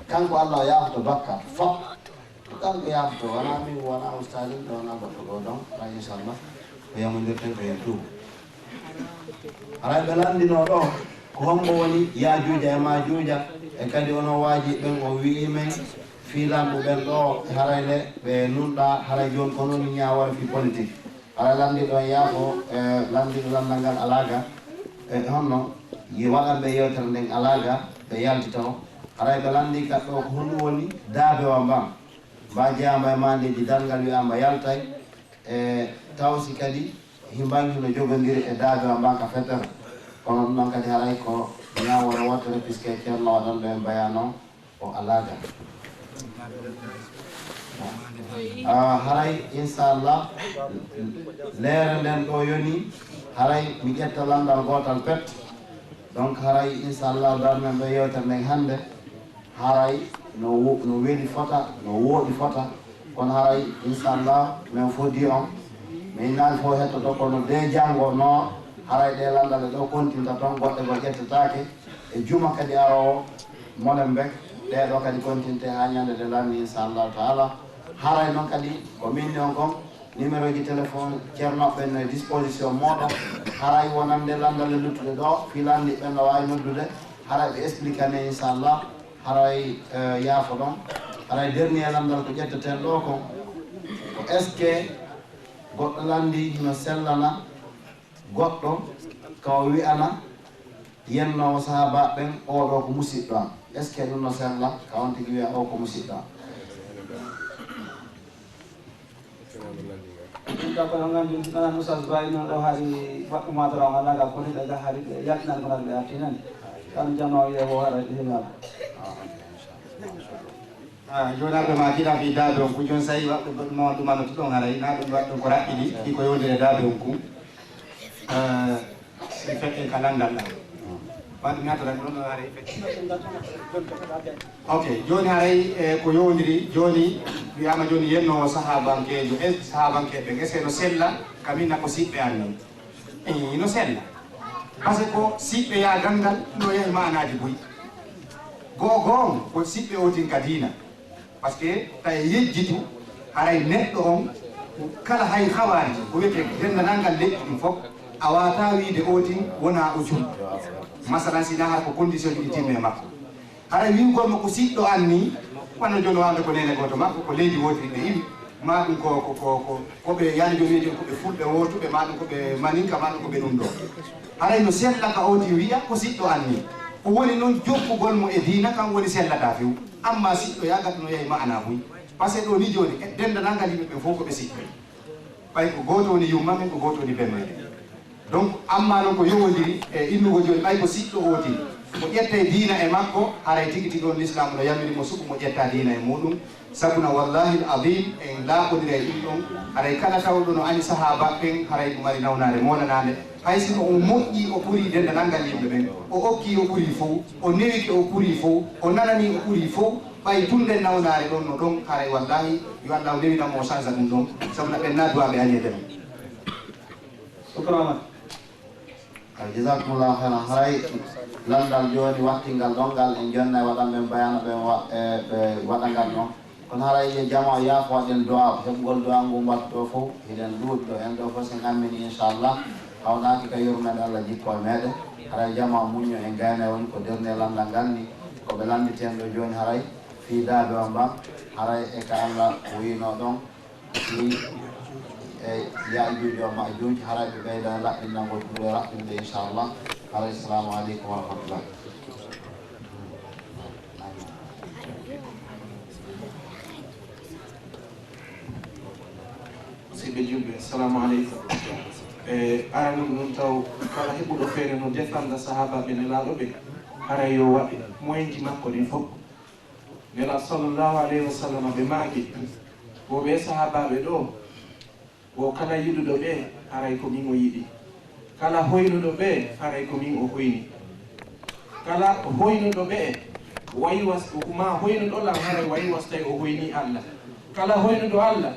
kanko allah o yafto bakka fof kanko yafto wona min wona ustadin ɗo wona goɗɗo ɗo ɗon ala inchallah ko yamodirten ko yen tuubu aray ɓe landino ɗo ko hombo woni yajuuja e majuuja e kadi ono waaji ɓen o wi men fiilanɓe ɓen ɗo harayde ɓe nunɗa haray joni ko noon ñawore fi politique haray landi ɗon yaafo landiɗo landal ngal alaga e honno waɗanɓe yewtere nden alaga ɓe yaltita o haray ɓe landi kat ɗo ko honɗum woni daabewa mbam mba jeyamba e mandeji dalngal wiyamba yaltay e tawsi kadi himbanki no jogodiri e daabewa mba ka fetere kono ɗum ɗon kadi haray ko ñawore wottere puisque ceerno waɗan ɗo e mbayano o alaga haray inchallah leere nden ɗo yoni haray mi ƴetta landal gotal pet donc haray inchallah darmen ɓe yewtere nden hannde haray no weeli fota no wooɗi fota kono haray inchallah min fodi on min naali fof hettoto kono de janngo no haray ɗe landal e ɗo continta toon goɗɗe go ƴettetake e juma kadi arowo molen bek ɗeɗo kadi continte ha ñande ɗe landi inchallahu taala haray noon kadi ko minni on kon numéro ji téléphone ceernoɓe no disposition moɗon haray wonande landal e luttuɗe ɗo filandi ɓen no wawi noddude haray ɓe explicane inchallah haray yaafo ɗon haray dernier landal ko ƴetteten ɗo ko est ce que goɗɗo landi no sellana goɗɗo kawo wi'ana yennowo sahaba ɓen oɗo ko musidɗo am est ce que ɗum no sella ka on tigui wiya o ko musidɗo am ɗum ko no gandi nana moussas bayi noon ɗo haari baɗɗo madara o alaga koniɗe ga haari ɓe yaltinan ko ɓe artinani tan jano wiye ko waɗa hemal jonaɓe ma jiɗa fi daabe on ku joni so tawi waɓɓe goɗɗuma ɗumanoto ɗon haray na ɗum waɗɗum ko raɓɓiɗi ɗi ko yewdire daabe on ku mi feƴƴe ka landal ɗam waɗum natoɗan ɗon ɗo haray ok joni haray ko yowdiri joni wiyama joni yenno sahabankejo sahabankeɓe est ce que no sella kaminna ko siɓɓe anni no sella par ce que ko siɓɓe yagal ngal no yahi manaji boyi goon ko siɓɓe otin ka diina par ce que tawi yejjitu haray neɗɗo on kala hay hawaji ko wiyete dendanal ngal leƴƴi ɗum fof a wata wiide otin wona o jum masalan sina har ko condition ji ɗi timme makko haray wingolmo ko siɗɗo anni wonno joni wawde ko nene goto makko ko leydi wotiri ɓe iwi ma ɗum koɓe yani joni wiide koɓe fulɓe wotuɓe ma ɗum koɓe maninka ma ɗum koɓe ɗum ɗo haray no sella ka oti wiya ko siɗɗo anni o woni noon jokkugol mo e diina kan woni sellata few amma siɗɗo yagat no yahi ma'ana buy par ce que ɗo ni joni dendanal ngal yimɓe ɓe fof koɓe siɗɓe ɓay ko goto woni yummamen ko goto woni bemmede donc amma noon ko yowodiri e innugo joni ɓay ko siɗɗo oti mo ƴette diina e makko haray tigi tigi on l'islam no yamiri mo suɓu mo ƴetta diina e muɗum sabuna wallahi l adim en laaɓodiri e ɗum ɗon haray kala tawɗo no ani sahaba ɓen haray ɗum mari nawnade monanade hay sino o moƴƴi o ɓuuri dendanal ngal yimɓe ɓen o okki o ɓuuri fof o newiki o ɓuuri fof o nanani o ɓuuri fof ɓay tunde nawnare ɗon no ɗon haray wallahi yo allah o newinamo o change a ɗum ɗon sabuna ɓen nadduwaɓe añede ɗon sukranat jasakumullahu khairan haray landal joni wattingal ɗon ngal en jonna e waɗanɓe bayano ɓe waɗa ngal ɗon kono haray jama yaafo waɗen du'a heɓgol du'a ngu mbattuɗo fof hiɗen ɗuuɗi ɗo en ɗo fof sen ammini inchallah hawnaki ka yurmede allah jikko e meɗen haray jama muñño en gayne woni ko dernier landal ngal ni koɓe landiten ɗo joni haray fi daabe o mbam haray e ka allah wino ɗon fi e yajuuji o majuuji haray ɓe ɓeyda laɓɓinnalngol ɓuure raɓɓinde inchallah haray assalamu aleykum wa rahmatullah musidɓe julɓe assalamu aleykum e aranum noon taw kala heɓuɗo feere no defanda sahabaɓe nelaɗo ɓe haray yo waɗe moyenji makko ɗin fof nela sallllahu alayhi wa sallam ɓe maaki wo ɓe sahabaɓe ɗo wo kala yiɗuɗo ɓe haray ko min o yiɗi, kala hoynuɗo ɓe haray ko min o hoyni, kala hoynuɗo ɓe wayi ma hoynuɗo lan haray wayi wastay o hoyni Allah, kala hoynuɗo Allah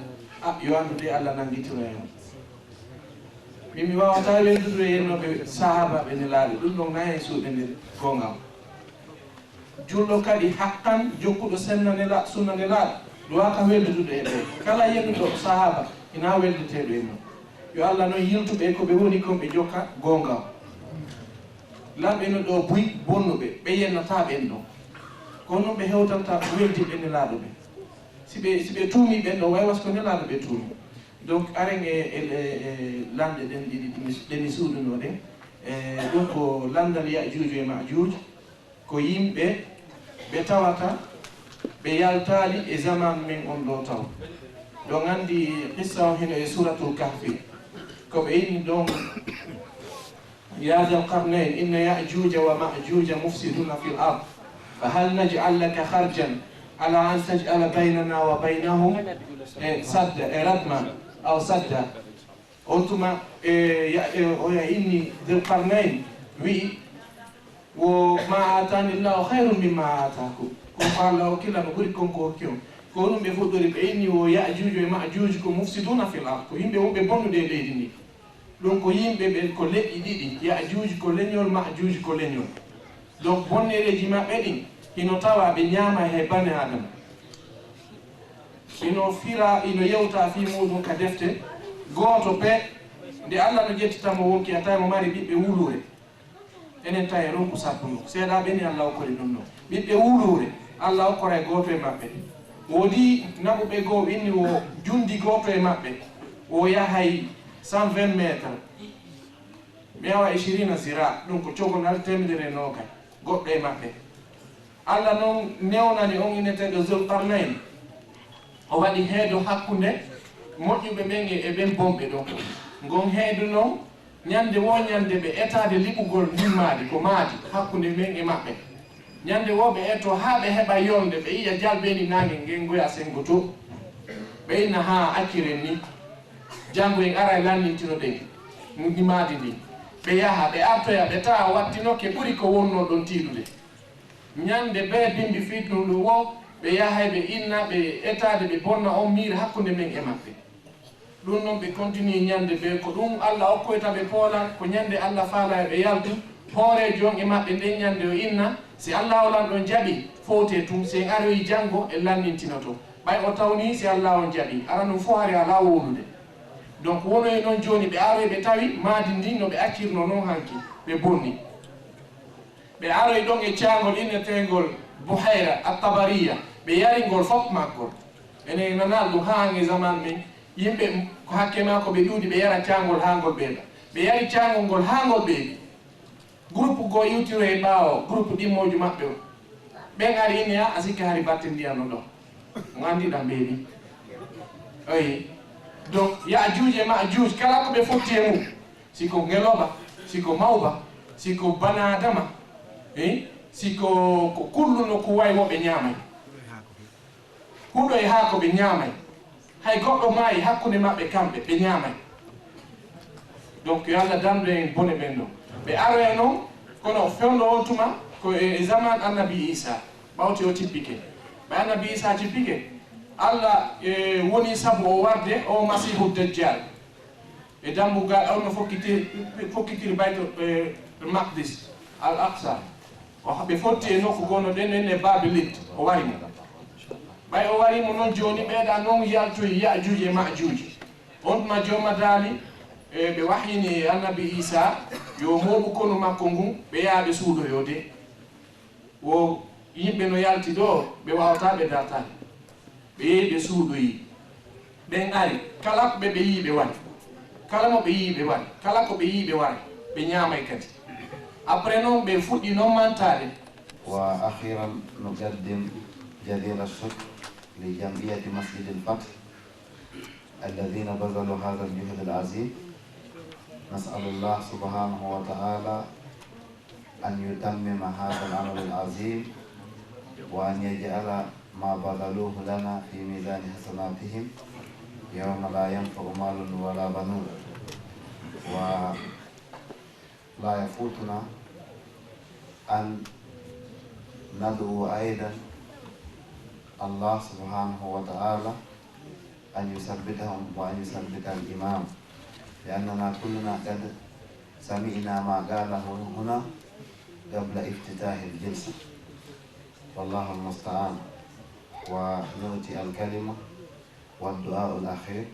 yo andude Allah nangitiro en. Mimi wawata weldude yennoɓe sahabaɓe nelaɗo ɗum ɗon na hen suuɗe nder gongam. Julɗo kadi hakkan jokkuɗo sunna nelaɗo duwaka weldude e ɓe, kala yennuɗo sahaba ina welduteɗo e mum. Yo Allah noon yiltuɓe koɓe woni kon ɓe jokka gongam. Lamɓe no ɗo buy bonnuɓe ɓe yennata ɓen ɗon, kono noon ɓe hewtanta weldiɓe nelaɗo ɓe. siɓe tuumi ɓen ɗo way wasko nelaɗo ɓe tuumi. Donc aren e lande ɗen ɗiɗi ɗemi suudunoɗen ɗum ko landal Yajuuj e Majuuj, ko yimɓe ɓe tawata ɓe yaltali e zaman men on ɗo taw. ɗo gandi qissa o heno e suratul kahfi koɓe inni ɗon ya dal qarnayn inna yajuja wa majuja mufsiduna fi l ard fa hal naj'al laka harjan ala an taj'ala baynana wa baynahum sadda radma aw sadda. on tuma oya inni dal qarnayn wi wo ma atani llahu hayrun mimma atakum, ko Allah o kila no ɓuri konko hokki on. ko ɗum ɓe fuɗɗori ɓe inni wo yajuj e majuj ko mufsiduna fil ard, ko yimɓe wonɓe bonnude e leydi ndi. ɗum ko yimɓe ɓe ko leƴƴi ɗiɗi, yajuj ko leñol, majuj ko leñol. donc bonnereji maɓɓe ɗin ino tawa ɓe ñaama he bane adama, ino fira ino yewta fi muɗum ka defte goto pe nde Allah no ƴettitamo wonki a tawi mo mari ɓiɓɓe wulure, enen tawi e ronku sappuno seeɗa ɓeni Allah hokkori ɗum ɗo ɓiɓɓe wulure Allah hokkora e goto e maɓɓe. woodi naɓuɓe goo inni wo jundi goto e maɓɓe o yahay 120 métres mewa 20 zira, ɗum ko cogonal temedere nogay goɗɗo e maɓɓe. Allah noon newnani on inneteɗo Zulqarnayn, o waɗi heedo hakkunde moƴƴuɓe ɓen e ɓen bomɓe ɗon. ngon heedo noon ñande wo ñande ɓe etade liɓugol nimmadi ko maadi hakkunde men e maɓɓe. ñande wo ɓe etto ha ɓe heɓa yolde, ɓe yiya jalbeni nangue ngen goya sengo to ɓe inna ha acciren ni janggo en ara e lannintino ɗen nimadi ndi, ɓe yaaha ɓe artoya ɓe tawa wattinoke ɓuuri ko wonno ɗon tiiɗude. ñande be bimbi fitnuɗu wo ɓe yahay ɓe inna ɓe etade ɓe bonna on miire hakkude men e maɓɓe. ɗum noon ɓe continue ñande ɓe ko ɗum Allah hokkoyta ɓe poolan, ko ñande Allah faala ɓe yaltu hoorejo on e maɓɓe nden ñande o inna si Allah o lan ɗon jaɓi fowte tum, si en aroyi janggo e lannintinoto ɓay o tawni si Allah on jaɓi ara ɗum fo hari ala wolude. donc wonoye noon joni ɓe aroy ɓe tawi maadi ndi no ɓe accirno noon hanki ɓe bonni. ɓe aroy ɗon e caangol innetegol Buhayra at-Tabariya, ɓe yari ngol fof maggol. enen nanal ɗum ha e zaman men yimɓe ko hakke ma ko ɓe ɗuuɗi ɓe yara caangol ha ngol ɓeeɗa, ɓe yari caangol ngol ha ngol ɓeeɗi. groupe go iwtiro e ɓaawo groupe ɗimmojo maɓɓe o ɓen ari inni a sikki hari batte ndiyano ɗo mo andiɗa mbeeɗi oyi. donc Yajuj e Majuj kala ko ɓe fotti e mum, siko ngeloba, siko mawba, siko bana adama, siko ko kullu no ko way woɓe ñaamay, huɗo e haa ko ɓe ñaamay, hay goɗɗo maayi hakkunde maɓɓe kamɓe ɓe ñaamay. donc yo Allah dandu en bone ɓen ɗo. ɓe aroya noon kono fewndo on tuma ko e zaman annabi Isa ɓawti o tippike. ɓe annabi Isa tippike Allah woni sabu o warde o masihu dajjal e dambugal ono fokkitiri baytul maqdis al aqsa ɓe fotti e nokku gonno ɗen enne Babilit o warimo. ɓay o warimo noon joni ɓeeɗa noon yaltoyi Yajuj e Majuj. on tuma joma daali ɓe wahyini annabi Isa yo moɓu kono makko ngun ɓe yaaɓe suudoyode wo yimɓe no yalti ɗo ɓe wawata ɓe dartade, ɓe yehi ɓe suudoyi ɓen ari kala ko ɓe yii ɓe waɗi, kala mo ɓe yii ɓe waɗi, kala ko ɓe yii ɓe waɗi, ɓe ñaamay kadi. après noon ɓe fuɗɗi noon mantade. wa akhiran nuqaddim jadira shukr li jamiyati masjid al-Fath alladhina bazalu hadha al-juhd al-azim. نسأل الله سبحانه وتعالى أن يتمم هذا العمل العظيم وأن يجعل ما بذلوه لنا في ميزان حسناتهم يوم لا ينفع مال ولا بنون. ولا يفوتنا أن ندعو أيضا الله سبحانه وتعالى أن يثبتهم وأن يثبت الإمام، لأننا كلنا قد سمعنا ما قاله هنا قبل افتتاح الجلسة، والله المستعان. ونؤتي الكلمة والدعاء الأخير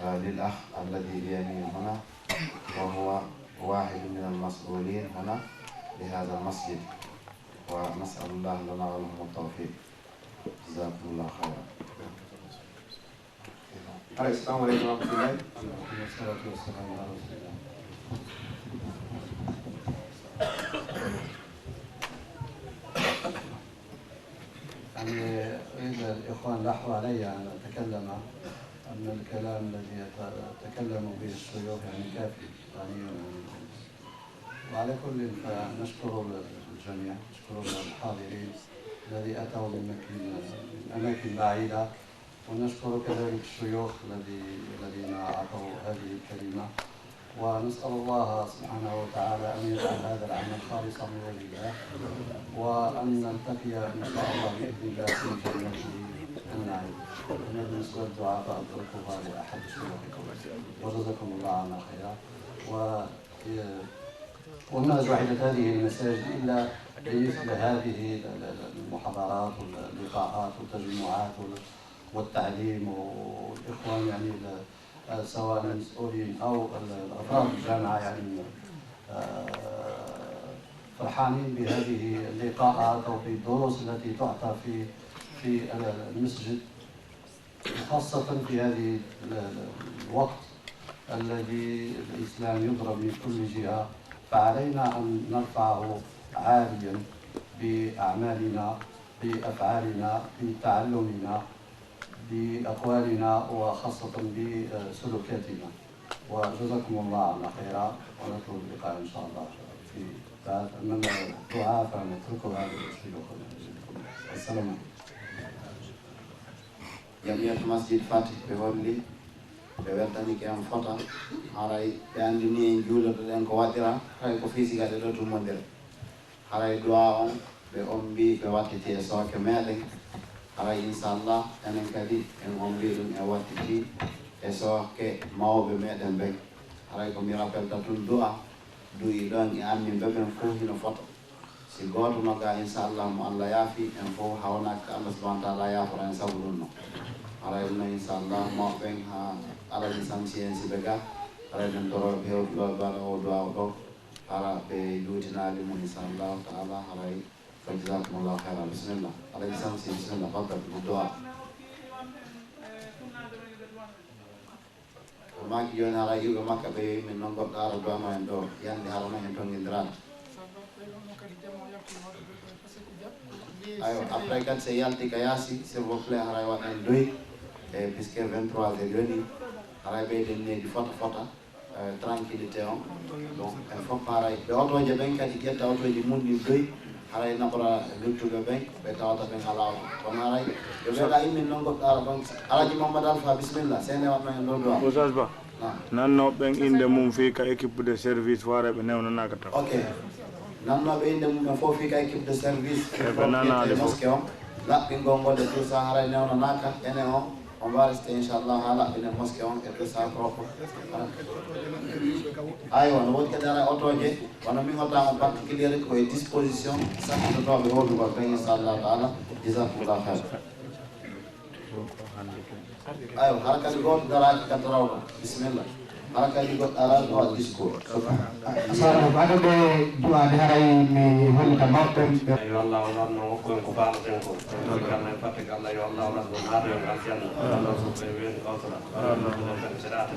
للأخ الذي بيمين هنا، وهو واحد من المسؤولين هنا لهذا المسجد، ونسأل الله لنا ولهم التوفيق. جزاكم الله خيرا. السلام عليكم ورحمة الله. والصلاة والسلام على رسول الله. يعني أريد الإخوان لحوا علي أن أتكلم أن الكلام الذي يتكلم به الشيوخ يعني كافي يعني. وعلى كل فنشكر الجميع، نشكر الحاضرين الذي أتوا من أماكن بعيدة، ونشكر كذلك الشيوخ الذين أعطوا هذه الكلمة، ونسأل الله سبحانه وتعالى أن يجعل هذا العمل خالصا من وجه الله، وأن نلتقي إن شاء الله بإذن الله في جنته النعيم. ونجلس والدعاء فأتركها لأحد شيوخكم، وجزاكم الله عنا خيرا. وما جعلت هذه المساجد إلا لمثل هذه المحاضرات واللقاءات والتجمعات والتعليم، والإخوان يعني سواء المسؤولين أو أفراد الجامعة يعني فرحانين بهذه اللقاءات أو بالدروس التي تعطى في المسجد، خاصة في هذه الوقت الذي الإسلام يضرب من كل جهة. فعلينا أن نرفعه عاليا بأعمالنا، بأفعالنا، بتعلمنا، بأقوالنا، وخاصة بسلوكاتنا. وجزاكم الله عنا خيرا، ونطلب اللقاء إن شاء الله في بعد. أما الدعاء فنتركها للشيوخ. السلام عليكم. Jamiyatu Masjid Fatih ɓe holli ɓe weltanike en fota haray ɓe andini en juulotoɗen ko waɗira hay ko fiisigaɗe ɗo tummodira. haray duwa on ɓe ombi ɓe wattiti e sooke meɗen. haray inchallah enen kadi en ombi ɗum e wattiti e sooke mawɓe meɗen ɓen. haray komi rappelta tun du'a du'i ɗon e ammin ɓeɓen fof hino fota. si goto nogga inchallah mo Allah yaafi en fof hawnaka Allah subahana taala yaafora en sabu ɗum noon. haray ɗum noon inchallah mawɓen ha alaji samsi en siɓe ga haray ɗen toroɓe hewɓe ɗo baɗa o duwaw ɗo hara ɓe juutinali mo inchallahu taala. haray fa jasakumullahu khairan. bisimillah alaji samsi, bisimillah faddal bi du'a. maki joni haray yuɓe makka ɓe wi min noon goɗɗo ara duwano en ɗo yande harano hen tonguidirano. ayo après kadi se yalti ka yaasi s'il vous plaît haray waɗen doyi e puisque 23 heures yoni haray ɓeyden needi fota fota tranquillité on. donc en fof haray ɓe otoje ɓen kadi ƴetta otoji mum ɗi doyi haray naɓora luttuɓe ɓen ɓe tawata ɓen ala kono haray ɓe ɓeeɗa immin noon goɗɗo ara ɗon. alaji mamadou alpha bisimilla sene watno hen ɗo duwa Oustaz Ba nanno ɓen inde mum fi ka équipe de service ware ɓe newnanaka taw. ok nannoɓe inde mumen fof fi ka équipe de service ɓe nanade mosqué on laɓɓingol ngol e tout ça haray newnanaka ene on on va rester inchallah ha laɓɓinen mosqué on e tout ça propre. aywa no woodi kadi haray otoje wono min ottama particuliére koye disposition sakkitotoɓe hollugol ɓen inchallahu taala. jasakumullahu khair. aywa hara kadi goto daraki kadi rawɗo bisimilla. hara kadi goɗɗo ara ɗo waɗ discours. Assalamu baɗoɓe du'ade haray mi hollita mawɓen. yo Allah waɗanno hokkumen ko faamaten ko Allah en fatte ko Allah yo Allah waɗan ɗum haado en aljanna Allah so ɓe weeni kawtara Allah kadi seɗata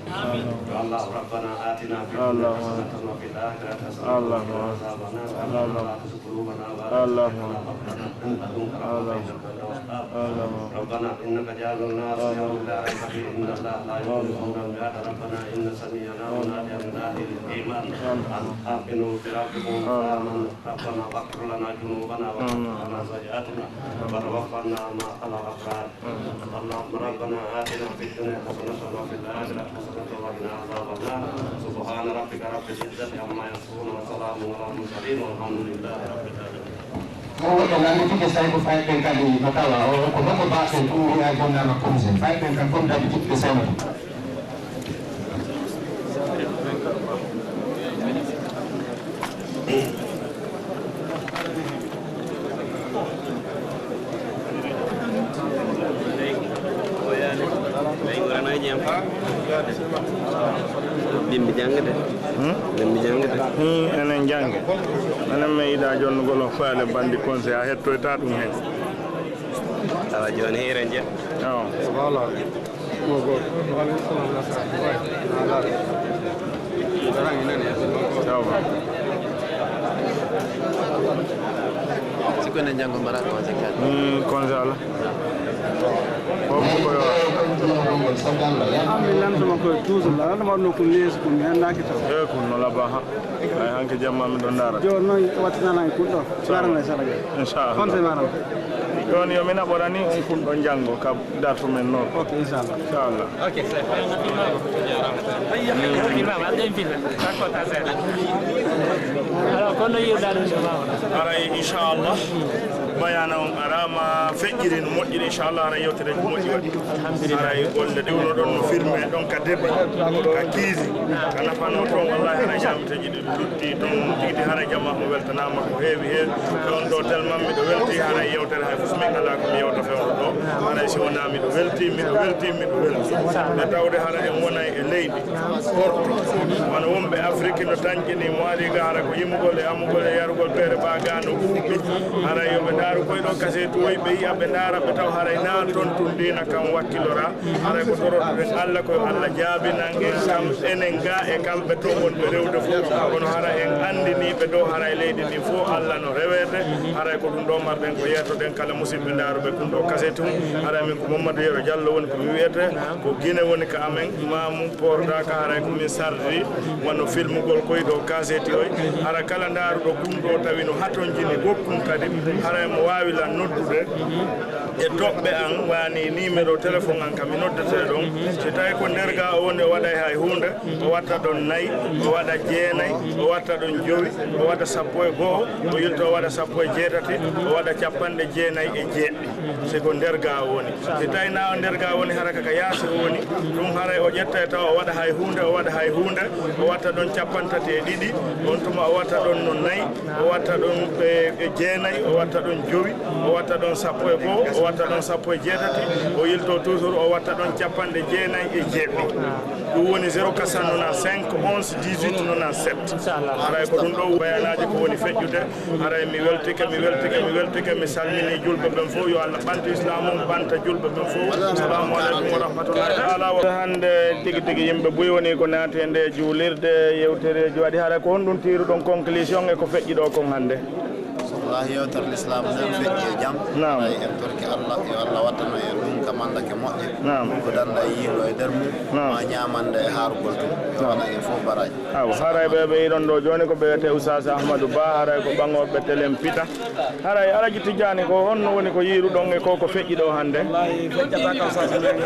yo Allah rabbana atina fi dunya hasanatan wa fil akhirati hasanatan wa qina adhaban nar Allah la tuzigh qulubana ba'da idh hadaytana wa hab lana min ladunka rahmatan innaka antal wahhab والأبصار ربنا إنك جعل النار يوم لا ريب فيه إن الله لا يخلف الميعاد ربنا إن سميعنا ونادي من أهل الإيمان أن آمنوا بربكم فآمنا ربنا واغفر لنا ذنوبنا وكفر عنا سيئاتنا وتوفنا مع الأبرار اللهم ربنا آتنا في الدنيا حسنة وفي الآخرة حسنة وقنا عذاب النار سبحان ربك رب العزة عما يصفون وسلام على المرسلين والحمد لله رب العالمين. Nanti kita saya fight dengan kali matawa. Kalau kita bahas itu ya jangan nak konsen. Fight dengan pun dah kita saya. Dimbi jangga deh. Dimbi jangga deh. Enen jangga. Enen me ida jon golo faale bandi conseil a hetto ta dum hen. Awa jon heren je. Oh. Wala. Go go. Wala sallallahu alaihi wasallam. Sikone jango mara conseil kat. Conseil ala. Amilan sama ko toujours la na no ko les ko mi anda ki taw e ko no la ba ha ay hanke jamma mi don dara jo no watina na ko do sara na sara inshallah kon se maram yon yo mina borani on kun don jango ka darto men no okay inshallah okay imam adem fil ko ta se alors kono yirda do ara inshallah bayana on arama fejjiri no moƴƴiri inchallah ara yewtere ko moƴƴi waɗi ara golle dewno ɗon no filme ɗon ka debbi ka kiisi ka nafanno toon wallahi hara ñamete jiɗi lutti toon tigidi hara jamma mo weltanama ko heewi heewi ɗon ɗo tellement miɗo welti hara yewtere hay fof min ala komi yewta fewno ɗo haray si wona miɗo welti nde tawde hara en wonay e leydi porto wona wonɓe afrique no tañƴini mo ari ga hara ko yimugol e amugol e yarugol beere baga no ɓuuɓi hara yoɓe daaru koye ɗo kasetu woy ɓe yiya ɓe daara ɓe taw haray na toon tun dina kam wakkilora haray ko torotoɗen allah koye allah jaabinan en kam enen ga e kamɓe to wonɓe rewde fof kono hara en andiniɓe dow haray leydi ndi fof allah no rewede haray ko ɗum ɗo marɗen ko yettoɗen kala musidɓe daaruɓe ɗum ɗo kasetu haray min ko Mamadou Yero Diallo woni ko mi wiyete ko Guinée woni ka amen mamum pordaka haray ko min sardi wonno filmugol koye ɗo kaseti oy hara kala daaruɗo ɗum ɗo tawi no haton jini gokkum kadi haray mo wawi la noddude e toɓɓe an wani numéro téléphone an kam mi noddete ɗon so tawi ko nder ga o woni o waɗay hay hunde o watta ɗon 4 o waɗa 9 o watta ɗon 5 o waɗa 11 o yilto o waɗa 17 o waɗa 99 siko nder ga o woni so tawi na o nder ga woni hara kaka yaasi o woni ɗum haray o ƴetta taw o waɗa hay hunde o watta ɗon 32 on tuma o watta ɗon no 4 o watta ɗon 9 o watta ɗon 5 o watta ɗon 11 o watta ɗon 17 o yilto toujours o watta ɗon 99 ɗum woni 0495 11 18 97 haray ko ɗum ɗo bayanaji ko woni feƴƴude haray mi weltike mi salmini julɓe ɓen fof yo Allah ɓanta islam on ɓanta julɓe ɓen fof salamu aleykum wa rahmatullahi taala hande tigi yimɓe buy woni ko naati e nde juulirde yewtereji waɗi haray ko honɗum tiruɗon conclusion e ko feƴƴi ɗo kon hande wallahi yewtere l'islam nan feƴƴi e jaam ay en torki allah yo allah wattano en ɗum kam andake moƴƴe ko danda yiiɗo e nder mum ma ñamande e haarugol tum yo waɗa en fof baraji haray ɓe yiɗon ɗo joni ko ɓe wiyete Oustaz Ahmadou Ba haray ko ɓangoɓe télém pita haray Alaji Tidiani ko honno woni ko yiiruɗon e ko feƴƴi ɗo hande wallahi feƴƴata kam sa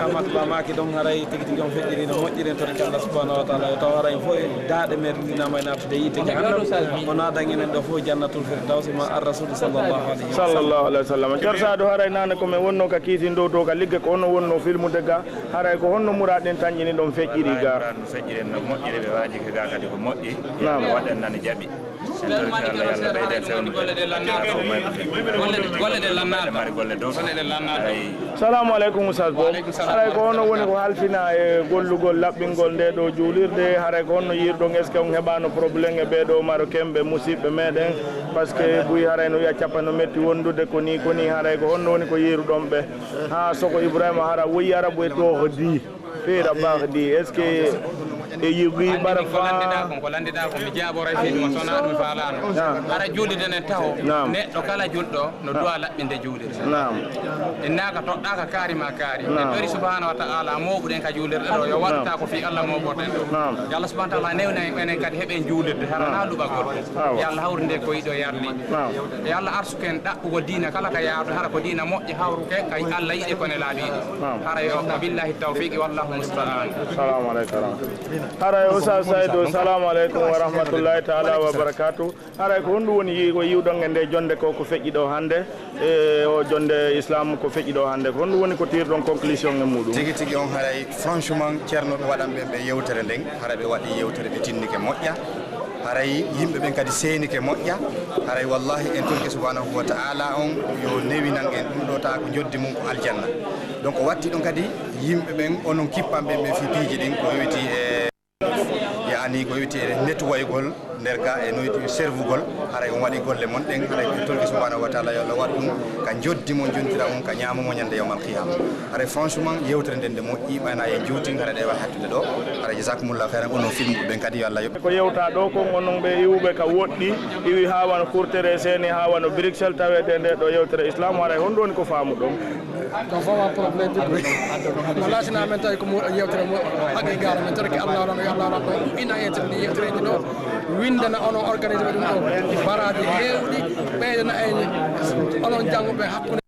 Ahmadou Ba maki ɗon haray tigi on feƴƴiri no moƴƴiri en torki allah subhanahu wa taala yo taw haray fof daaɗe men winama e nattude yiiteke hannde wona dañinen ɗo fof jannatul firdawsi ma arrasul sallallahu alaihi wasallam jarsa do haray nane ko men wonno ka kiisi dow to ka ligge ko honno wonno filmude ga haray ko honno muraɗen tañƴini ɗon feƴƴiri ga feƴƴiri no moƴƴiri ɓe waaji ga kadi ko moƴƴi waɗen nane jaaɓi salamu aleykum Oustaz Bo haray ko honno woni ko halfina e gollugol laɓɓingol nde ɗo juulirde haray ko honno yiirɗon est ce que on heɓano probléme e ɓeɗo marocain ɓe musidɓe meɗen par ce que buy haray no wiya capanno metti wondude koni haray ko honno woni ko yiiruɗon ɓe ha soko Ibrahima hara woyi ara ɓoye toho di feera baax di est ce que e yugi bara fa ko landida ko mi jaabore fi mo sona dum faalano ara juulide ne taw neddo kala juldo no duwa labbinde juulirde innaka todda ka karima kaari e dori subhanahu wa ta'ala moobuden ka juulirde do yo watta ko fi Allah mooboten do ya Allah subhanahu wa ta'ala newna enen kadi heben juulirde hara na luba gol ya Allah hawrinde ko yido yarli ya Allah arsuken dabbugol diina kala ka yaado hara ko diina moƴƴi hawruke kay Allah yidi ko ne laabi hara yo billahi tawfiqi wallahu musta'an assalamu alaykum hara yo sa saydo assalamu alaykum wa rahmatullahi ta'ala wa barakatuh hara ko hondu woni yi ko yiwdon ngende jonde ko feƴƴi do hande e o jonde islam ko feƴƴi do hande ko hondu woni ko tirdon conclusion e mudum tigi tigi on haray franchement ceerno be wadam be yewtere nden hara be wadi yewtere be tinnike moƴƴa haray yimbe ben kadi seenike moƴƴa haray wallahi en tonki subhanahu wa ta'ala on yo newinan en dum do ta ko joddi mum ko aljanna donc watti don kadi yimbe ben onon kippambe be fi piiji din ko witi e yaani ko witi netwaygol nder ga e noyti servugol haray on wadi golle mon den haray en tonki subhanahu wa ta'ala yo la wadum ka joddi mon jontira on ka nyaamo mo nyande yawmal qiyam haray franchement yewtere den de mo ibana e jootin haray de wa hattude do haray jazakumullahu khairan onon film ben kadi yo Allah yo ko yewta do ko onon be iwube ka woddi iwi hawan kurtere seni hawan Bruxelles tawede nde do yewtere islam haray hondo woni ko faamu dum ko fama problème de wala sina men tay ko yewtere mo hagge gara men torki Allah ran Allah ran ina yewtere ni do windana ono organiser dum do barade hewdi beydana ay onon jangobe hakkunde